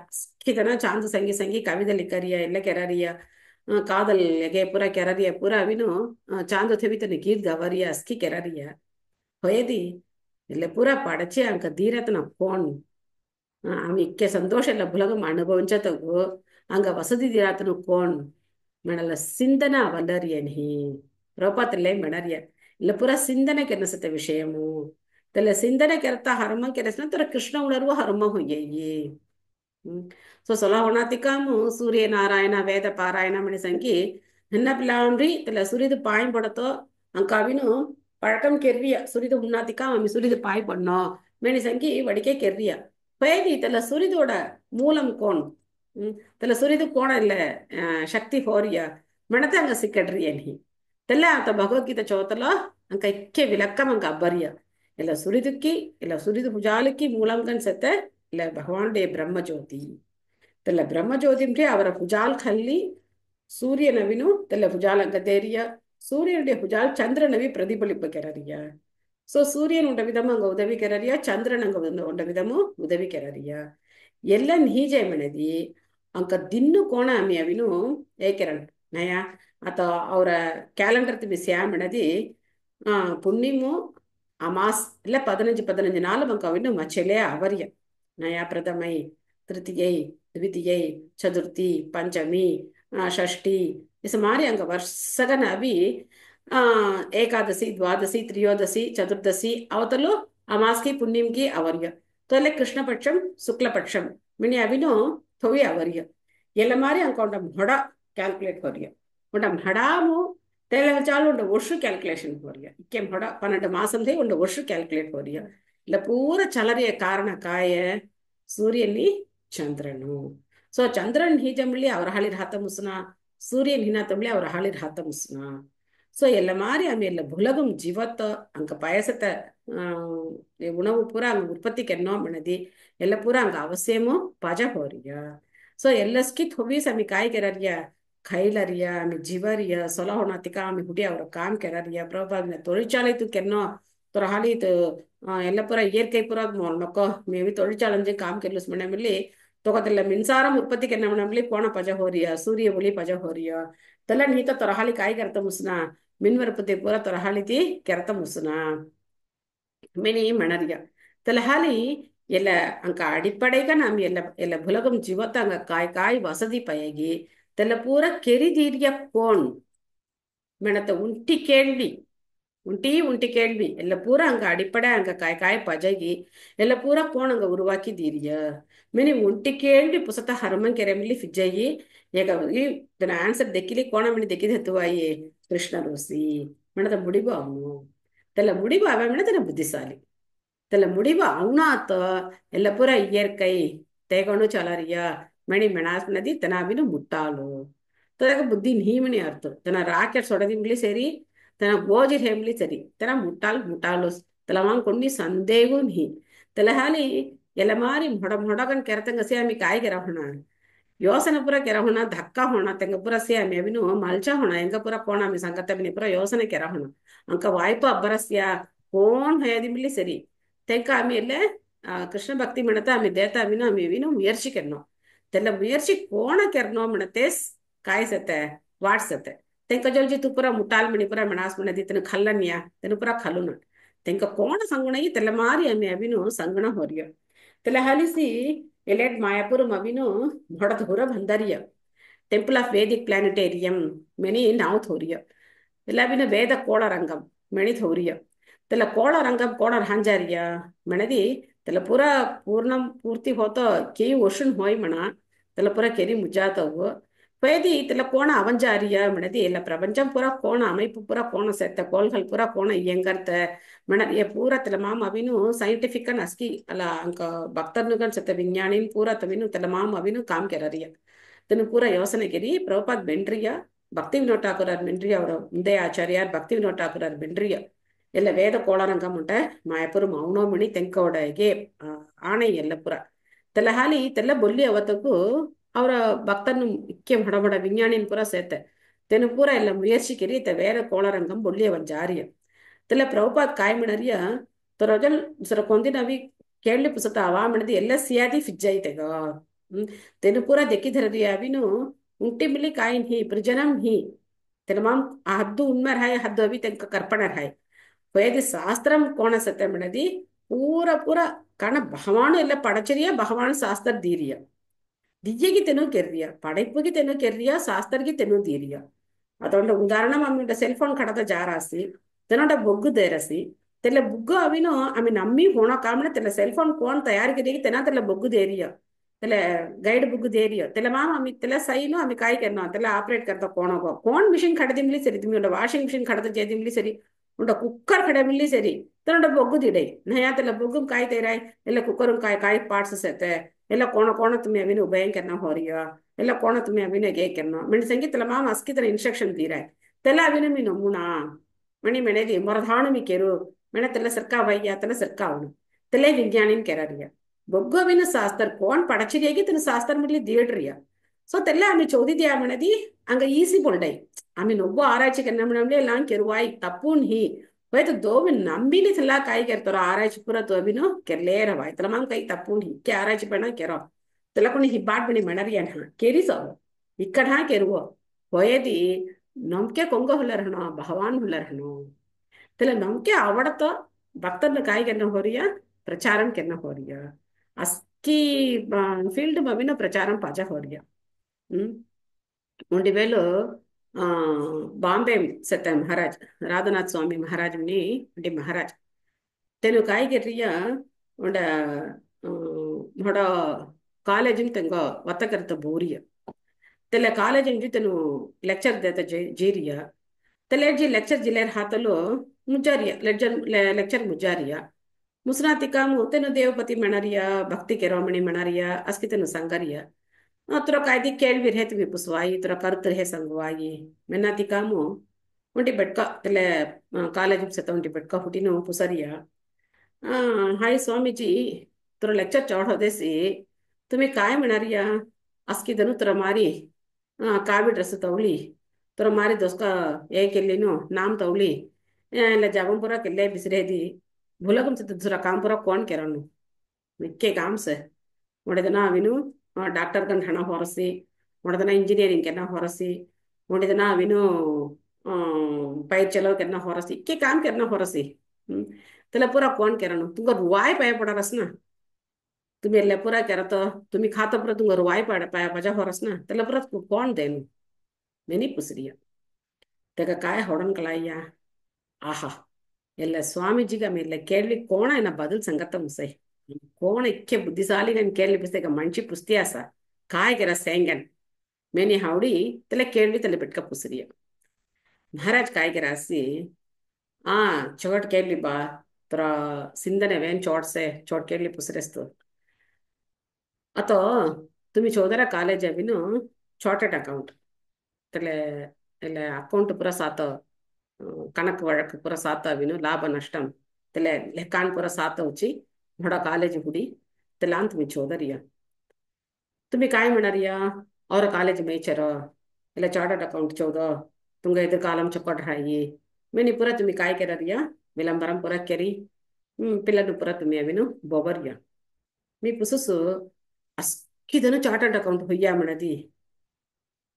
[SPEAKER 1] कितना चांद संगी संगी कविता लिखरिया ಎಲ್ಲ ಕೆರರಿಯ ಕಾದಲ್ ಎಗೆ ಪೂರ ಕೆರರಿಯ ಪೂರ ಅವಿನು चांद थेवितने गीत गवरिया अस्की ಕೆರರಿಯ होयदी ಇಲ್ಲ ಪೂರ ಪಡಚೆ ಅಂಕ ಧೀರತನ कोण आम्ही इक्के संतोष ಎಲ್ಲ ಬುಲಗಂ ಅನುಭವಿಂಚತಗು ಅಂಗ ವಸದಿ ಧೀರತನ कोण ಮಣಲ ಸಿಂದನ ವಲ್ಲರಿಯನಿ ರೋಪತಲೆ ಮಣರಿಯ ಇಲ್ಲ ಪೂರ ಸಿಂಧನೆ ಕೆನಸತೆ ವಿಷಯಮು ತಲೆ ಸಿಂಧನೆ ಕೆರತ ಹರ್ಮ ಕೆರಸನ ತರ ಕೃಷ್ಣ ಉಣರ್ವ ಹರ್ಮ ಹೊಯ್ಯಯಿ సో సొలహొనాతికాము సూర్యనారాయణ వేద పారాయణ మణి సంగి నిన్న పిల్లాండ్రి తెల సూర్యుడు పాయం పడతో అంక అవిను పழக்கம் కెర్రియ సూర్యుడు ఉన్నాతికా అమ్మి సూర్యుడు பாய் பண்ணோம் மேனி சங்கி வடிக்கே கெர்ரியா பேதி தெல சூரியதோட மூலம் கோண் தெல சூரியது கோண இல்ல சக்தி ஹோரியா மனத்தை அங்க சிக்கட்றிய நீ தெல்ல அந்த பகவத்கீதை சோத்தல அங்க இக்கே விளக்கம் அங்க அபரிய இல்ல சூரியதுக்கு இல்ல சூரியது புஜாலுக்கு மூலங்கன் செத்த இல்ல பகவானுடைய பிரம்ம ஜோதி తెల్ల బ్రహ్మజ్యోతి అంటే అవర భుజాలు కల్లి సూర్యనవిను తెల్ల భుజాలంక తేరియ సూర్యனுடைய భుజాல் சந்திரனவி பிரதிபலிப்புக்கிறறிய சோ சூரியன் உண்ட விதமும் அங்க உதவிக்கிறறிய சந்திரன் அங்க உண்ட விதமும் உதவிக்கிறறிய ಎಲ್ಲ ನೀಜೆ ಮನದಿ ಅಂಕ ದಿನ್ನು ಕೋಣ ಅಮ್ಮಿ ಅವಿನು ಏಕೆರನ್ ನಯ ಆತ ಅವರ ಕ್ಯಾಲೆಂಡರ್ ತಿಮಿಸ್ಯಾ ಮನದಿ புண்ணியமோ அமாஸ் இல்ல 15 நமக்கு அவனும் மச்சலையா அவரிய நயா பிரதமை திருத்தியை द्वितीय चतुर्थी पंचमी षष्ठी इस मारी अंग वर्षगन अभी एकादशी द्वादशी त्रयोदशी चतुर्दशी अवतलो अमास की पुण्यम की अवर्य तो अल्ले कृष्ण पक्षम शुक्ल पक्षम मिनी अभिनो थोवी अवर्य ಎಲ್ಲ ಮಾರಿ ಅಂಕೊಂಡ ಮೊಡ ಕ್ಯಾಲ್ಕುಲೇಟ್ ಹೊರಿಯ ಉಂಡ ಮಡಾಮು ತೆಲೆ ಚಾಲು ಉಂಡ ವರ್ಷ ಕ್ಯಾಲ್ಕುಲೇಷನ್ ಹೊರಿಯ ಇಕ್ಕೆ ಮೊಡ 12 ಮಾಸಂದೇ ಉಂಡ ವರ್ಷ ಕ್ಯಾಲ್ಕುಲೇಟ್ ಹೊರಿಯ ಇಲ್ಲ ಪೂರ ಚಲರಿಯ ಕಾರಣ ಕಾಯ ಸೂರ್ಯನಿ ಚಂದ್ರನು ಸೊ ಚಂದ್ರನ್ ಹೀಜಂಬ್ಲಿ ಅವ್ರ ಹಾಳಿರ್ ಹಾತ ಮುಸ್ನ ಸೂರ್ಯನ್ ಹಿನ ತಂಬ್ಲಿ ಅವ್ರ ಹಾಳಿರ್ ಹಾತ ಮುಸ್ನ ಸೊ ಎಲ್ಲ மாறி அம்ம ಎಲ್ಲ புலகும் ஜீவத்த அங்க பயசத்த உணவு பூரா அங்க உற்பத்திக்கு என்ன பண்ணதி ಎಲ್ಲ பூரா அங்க அவசியமோ பஜ போறிய ಸೊ ಎಲ್ಲಸ್ಕಿ ಥೊಬೀಸ್ ಅಮ್ಮಿ ಕಾಯಿ ಕೆರರಿಯ ಖೈಲರಿಯ ಅಮ್ಮಿ ಜೀವರಿಯ ಸೊಲ ಹೊಣತಿಕ ಅಮ್ಮಿ ಹುಡಿ ಅವ್ರ ಕಾಮ್ ಕೆರರಿಯ ಪ್ರಭಾವಿನ தொழிற்சாலைத்து ಕೆನ್ನೋ ತೋರ ಹಾಲಿತು ಎಲ್ಲ ಪೂರ இயற்கை பூரா நொக்கோ மேவி தொழிற்சாலை காம் கெல்லுஸ் மணமில்லி தொகத்துல மின்சாரம் உற்பத்திக்கு என்ன பண்ணி போன பஜ ஹோரியா சூரிய ஒளி பஜ ஹோரியா இதெல்லாம் நீத்த தொரஹாலி காய் கரத்த முசுனா மின் உற்பத்தி பூரா தொரஹாலி தீ கரத்த முசுனா மினி மணரியா தலஹாலி ಎಲ್ಲ ಅಂಕ ಅಡಿಪಡೆಗ நாம் ಎಲ್ಲ புலகம் ஜீவத்த அங்க காய் வசதி பயகி தெல்ல பூரா கெரிதீரிய கோன் மெனத்த உண்டி கேள்வி ಎಲ್ಲ பூரா அங்க அடிப்படை அங்க காய் பஜகி ಎಲ್ಲ பூரா கோன் அங்க உருவாக்கி தீரிய மினி உண்டி கேள்வி புசத்த ஹரமன் ಕೆರೆಮಿಲಿ ಫಿಜ್ಜಯಿ ಈಗ ಇದನ್ನ ಆನ್ಸರ್ ದೆಕ್ಕಿಲಿ ಕೋಣ ಮಿನಿ ದೆಕ್ಕಿದ ಹತ್ತುವಾಯಿ ಕೃಷ್ಣ ರೋಸಿ ಮೆಣದ ಮುಡಿಬು ಅವನು தெல்ல முடிவு அவன் மெனதன புத்திசாலி தெல்ல முடிவு அவனாத்த ಎಲ್ಲ பூரா இயற்கை தேகனு ಚಲರಿಯ ಮಣಿ ಮೆಣಾಸ್ನದಿ ತನಾಬಿನ ಮುಟ್ಟಾಲು ತನಕ ಬುದ್ಧಿ ನೀಮಣಿ ಅರ್ಥ ತನ ರಾಕೆಟ್ ಸೊಡದಿಂಗ್ಲಿ ಸರಿ ತನ ಗೋಜಿರ್ ಹೇಮ್ಲಿ ಸರಿ ತನ ಮುಟ್ಟಾಲು ತಲಮಾನ್ ಕೊಂಡಿ ಸಂದೇಗೂ ನೀ ತಲಹಾಲಿ ಎಲ್ಲ ಮಾರಿ ಮೊಡಗನ್ ಕೆರತಂಗ ಸೇಮಿ ಕಾಯಿ ಕೆರಹಣ ಯೋಸನ ಪುರ ಕೆರಹಣ ಧಕ್ಕ ಹೋಣ ತೆಂಗ ಪುರ ಸೇಮಿ ಅವಿನು ಮಲ್ಚ ಹೋಣ ಎಂಗ ಪುರ ಕೋಣ ಮಿ ಸಂಗತ ಬಿನಿ ಪುರ ಯೋಸನೆ ಕೆರಹಣ ಅಂಕ ವಾಯ್ಪ ಅಬ್ಬರಸ್ಯ ಕೋನ್ ಹೇದಿಮ್ಲಿ ಸರಿ ತೆಂಕ ಆಮಿ ಎಲ್ಲ ಕೃಷ್ಣ ಭಕ್ತಿ ಮಿಣತ ಆಮಿ ದೇತ ಅಮಿನ ಆಮಿ ವಿನು ಮುಯರ್ಚಿಕೆರ್ನೋ ತೆಲ್ಲ ಮುಯರ್ಚಿ ಕೋಣ ಕೆರ್ನೋ ಮಿಣತೇಸ್ ಕಾಯಿಸತ್ತೆ ವಾಡ್ಸತ್ತೆ ತೆಂಕ ಜೊಲ್ಜಿ ತು ಪುರ ಮುಟ್ಟಾಲ್ ಮಿಣಿ ಪುರ ಮೆಣಾಸ್ ಮಿಣದಿ ತೆನು ಖಲ್ಲನ್ಯ ತೆನು ಪುರ ಖಲುನ ತೆಂಕ ಕೋಣ ಸಂಗುಣಯಿ ತೆಲ್ಲ ಮಾರಿ ಆಮಿ ಅವಿನು ಸಂಗುಣ ಹೊರಿಯ ತೆಲ್ಲ ಹಲಿಸಿ ಎಲೆಟ್ ಮಾಯಾಪುರಂ ಅವಿನು ಹೊಡದ ಹೊರ ಬಂದರಿಯ ಟೆಂಪಲ್ ಆಫ್ ವೇದಿಕ್ ಪ್ಲಾನೆಟೇರಿಯಂ ಮೆನಿ ನಾವು ಥೋರಿಯ ಎಲ್ಲ ಅವಿನ ವೇದ ಕೋಳ ರಂಗಂ ಮೆಣಿ ಥೋರಿಯ తెల్ల కోళ రంగం కోణ హాంజారియ మణది తెల్ల పూర పూర్ణం పూర్తి హోతో కేయి ఒషున్ హోయ్ మణ తెల్ల పూర కెరి ముజాతవు பேதி தெல்ல கோண அவஞ்சாரிய மனதி இல்ல பிரபஞ்சம் பூரா கோண அமைப்பு பூரா கோண செத்த கோள்கள் பூரா கோண இயங்கர்த்த மனதிய பூரா தெல்ல மாம் அவிನು ಸೈಂಟಿಫಿಕನ್ ಅಸ್ಕಿ ಅಲ್ಲ ಅಂಕ ಭಕ್ತರ್ನುಗನ್ ಸತ್ತ ವಿಜ್ಞಾನಿನ್ பூரா ತವಿನು ತೆಲ್ಲ ಮಾಮ್ ಅವಿನು ಕಾಮ್ ಕೆರರಿಯ ತನು பூரா ಯೋಸನೆಗಿರಿ ಪ್ರಭುಪಾದ್ ಬೆಂಡ್ರಿಯ ಭಕ್ತಿ ವಿನೋದ್ ಠಾಕೂರ್ ಬೆಂಡ್ರಿಯ ಅವರ ಮುಂದೆ ಆಚಾರ್ಯಾರ್ ಭಕ್ತಿ ವಿನೋದ್ ಠಾಕೂರ್ ಬೆಂಡ್ರಿಯ ಎಲ್ಲ ವೇದ ಕೋಳರಂಗಂ ಉಂಟ ಮಾಯಪುರ ಮೌನೋಮಣಿ ತೆಂಕೋಡಗೆ ಆಣೆ ಎಲ್ಲ ಪುರ ತೆಲ್ಲ ಹಾಲಿ ತೆಲ್ಲ ಬೊಲ್ಲಿ ಅವತ್ತಗೂ ಅವರ ಭಕ್ತನ್ನು ಇಕ್ಕೆ ಹೊಡಬಡ ವಿಜ್ಞಾನಿನ ಪುರ ಸೇತೆ ತೆನು ಪೂರ ಎಲ್ಲ ಮುಯರ್ಚಿಕಿರಿ ತ ವೇದ ಕೋಳರಂಗಂ ಬೊಲ್ಲಿ ಅವನ್ ಜಾರಿಯ ತೆಲ್ಲ ಪ್ರಭುಪಾದ್ ಕಾಯ್ಮಿಣರಿಯ ತೊರಜಲ್ ಸರ ಕೊಂದಿನವಿ ಕೇಳಲಿ ಪುಸತ ಅವಾಮಣದಿ ಎಲ್ಲ ಸಿಯಾದಿ ಫಿಜ್ಜೈತೆಗ ತೆನು ಪೂರ ದೆಕ್ಕಿಧರರಿಯ ಅವಿನು ಉಂಟಿ ಮಿಲಿ ಕಾಯಿನ್ ಹಿ ಪ್ರಜನಂ ಹಿ ತೆನಮಾಂ ಆ ಹದ್ದು ಉಣ್ಮರ್ ಹಾಯ್ ಹದ್ದು ಅವಿ ತೆಂಕ ಕರ್ಪಣರ್ ಹಾಯ್ வேதி சாஸ்திரம் கோண சத்த மனதி பூர காரண பகவானு இல்ல படச்சரிய பகவான் சாஸ்திர தீரிய திவ்யக்கு தெனு கெர்ரியா படைப்புக்கு தெனு கெர்ரியா சாஸ்திரக்கு தெனு தீரிய அதோட உதாரணம் அம்மிட்ட செல்போன் கடத்த ஜாராசி तेनोटा बुग्गु देरसी तेले बुग्गु अविनो आमी नम्मी होना कामने तेले सेलफोन कौन तैयार करेगी तेना तेले बुग्गु देरियो तेले गाइड बुग्गु देरियो तेले माम आमी तेले सही नो आमी काय करना तेले ऑपरेट करता कौन मशीन खड़े मिली सरी तुम्हें वाशिंग मशीन खड़े जेदी मिली सरी उन्हें कुकर खड़े मिली सरी तेनोटा बुग्गु दिडे नया तेले बुग्गु काय तेराई एले कुकर काय काय पार्ट्स सेते एले कौन तुम्हें अविनो उबयन करना हो रियो एले कौन तुम्हें अविनो गे करना मैंने संगी तेले माम अस्की तेरे इंस्ट्रक्शन दी रहा है तेले अविनो मी नमूना मणि मेनेदी मरधानु मी केरू मैंने तेले सरका भैया तेले सरका उन तेले विज्ञानी कह रही है बొగ్గు विन शास्त्र कौन पढ़चिरिएगी तेन शास्त्र मिली दियड्रिया सो तेले आमी चौदी दिया मनेदी अंग ईसी बोल्डई आमी नोब्बो आराய்ச்சி करना मने लांग केरुवाई तपून ही वही तो दो भी नंबीली थला काई करतरो आराய்ச்சி पूरा तो अभी नो केले रवाई तला मांग कई तपून ही के आराய்ச்சி पना केरो तला कोनी हिबाट बनी मनरिया ना केरी सो इक्कड़ हाँ केरुवो होयेदी नमके कोंगो हुलरहनो भगवान हुलरहनो तेला नमके आवड़तो भक्तन काय करना हो रिया प्रचारम करना हो रिया अस्की फील्ड में भी ना प्रचारम पाजा हो रिया उंडी वेलो बांबे सत्य महाराज राधानाथ स्वामी महाराज ने उंडी महाराज तेनु काय कर रिया उंड मोड़ा कॉलेज में तेंगो वत्ता करता बोरिया तेला कॉलेज में तेनु लेक्चर देता जीरिया तेले जी लेक्चर जिलेर हाथलो मुजारिया लेक्चर मुजारिया मुसनाती कामु तेनु देवपति मणरिया भक्ति केरोमणि मणरिया अस्कि तेनु संगरिया तुरा कायदी केळ्वी रहे तुम्हें पुसवाई तुरा करुत रहे संगवाई मेनाती कामु उंटी बेटका तेले कॉलेज से तो उंटी बेटका हुटिनो पुसरिया हाय स्वामीजी तुरा लेक्चर चौड़ देसी तुम्हें काय मणरिया अस्कि दनु तुरा मारी कावी ड्रेस तवली तुरा मारी दोस्का ये केल्लीनो नाम तवली ಇಲ್ಲ ಜಾಗಂಪುರ ಕೆಲ್ಲೆ ಬಿಸಿರೇದಿ ಭುಲಗಂ ಸಿದ್ಧ ದುಸರಾ ಕಾಂಪುರ कौन केरनु मिक्के काम से मोड़दना अविनु डॉक्टर गन हना ಹೊರಸಿ मोड़दना इंजीनियरिंग करना ಹೊರಸಿ मोड़दना अविनु पैर चलो करना ಹೊರಸಿ के काम करना ಹೊರಸಿ तेला पूरा कौन केरनु तुमको रुवाई पाए पड़ा रसना तुम्हें ले पूरा करा तो तुम्हें खाता पूरा तुमको रुवाई पाए पाया बजा ಹೊರसना तेला पूरा कौन देनु मैंने पुसरिया तेका काय होड़न कलाइया आहा ಎಲ್ಲ ಸ್ವಾಮೀಜಿಗ ಮೇಲೆ ಕೇಳಲಿ ಕೋಣ ಏನ ಬದಲ್ ಸಂಗತ ಮುಸೈ ಕೋಣ ಇಕ್ಕೆ ಬುದ್ಧಿಸಾಲಿ ನನ್ ಕೇಳಲಿ ಬಿಸ್ತೇಗ ಮಂಚಿ ಪುಸ್ತಿಯಾಸ ಕಾಯ್ಗೆರ ಸೇಂಗನ್ ಮೇನಿ ಹಾವಡಿ ತಲೆ ಕೇಳಲಿ ತಲೆ ಬಿಟ್ಕ ಪುಸರಿಯ ಮಹಾರಾಜ್ ಕಾಯ್ಗೆರ ಹಸಿ ಆ ಚೋಟ್ ಕೇಳಲಿ ಬಾ ತರ ಸಿಂಧನೆ ವೇನ್ ಚೋಟ್ಸೆ ಚೋಟ್ ಕೇಳಲಿ पुसरेस्तो अतो तुम्ही चौधरा कॉलेज अभिनो चार्टर्ड अकाउंट तले એટલે अकाउंट पूरा सात कणक वഴक पूरा सात अविनो लाभ नष्टम तेले लेखान पूरा सात उची बड़ा कॉलेज हुडी तेलान तुम्ही चौधरिया तुम्ही काय म्हणरिया और कॉलेज मेचरो ಇಲ್ಲ चार्टर्ड अकाउंट चौदो तुंग इधर कालम चक्कर रही मैंने पूरा तुम्ही काय कररिया विलंबरम पूरा केरी पिल्लन पूरा तुम्ही अविनो बोबरिया मी पुसुसु अस्किदनु चार्टर्ड अकाउंट होइया म्हणदी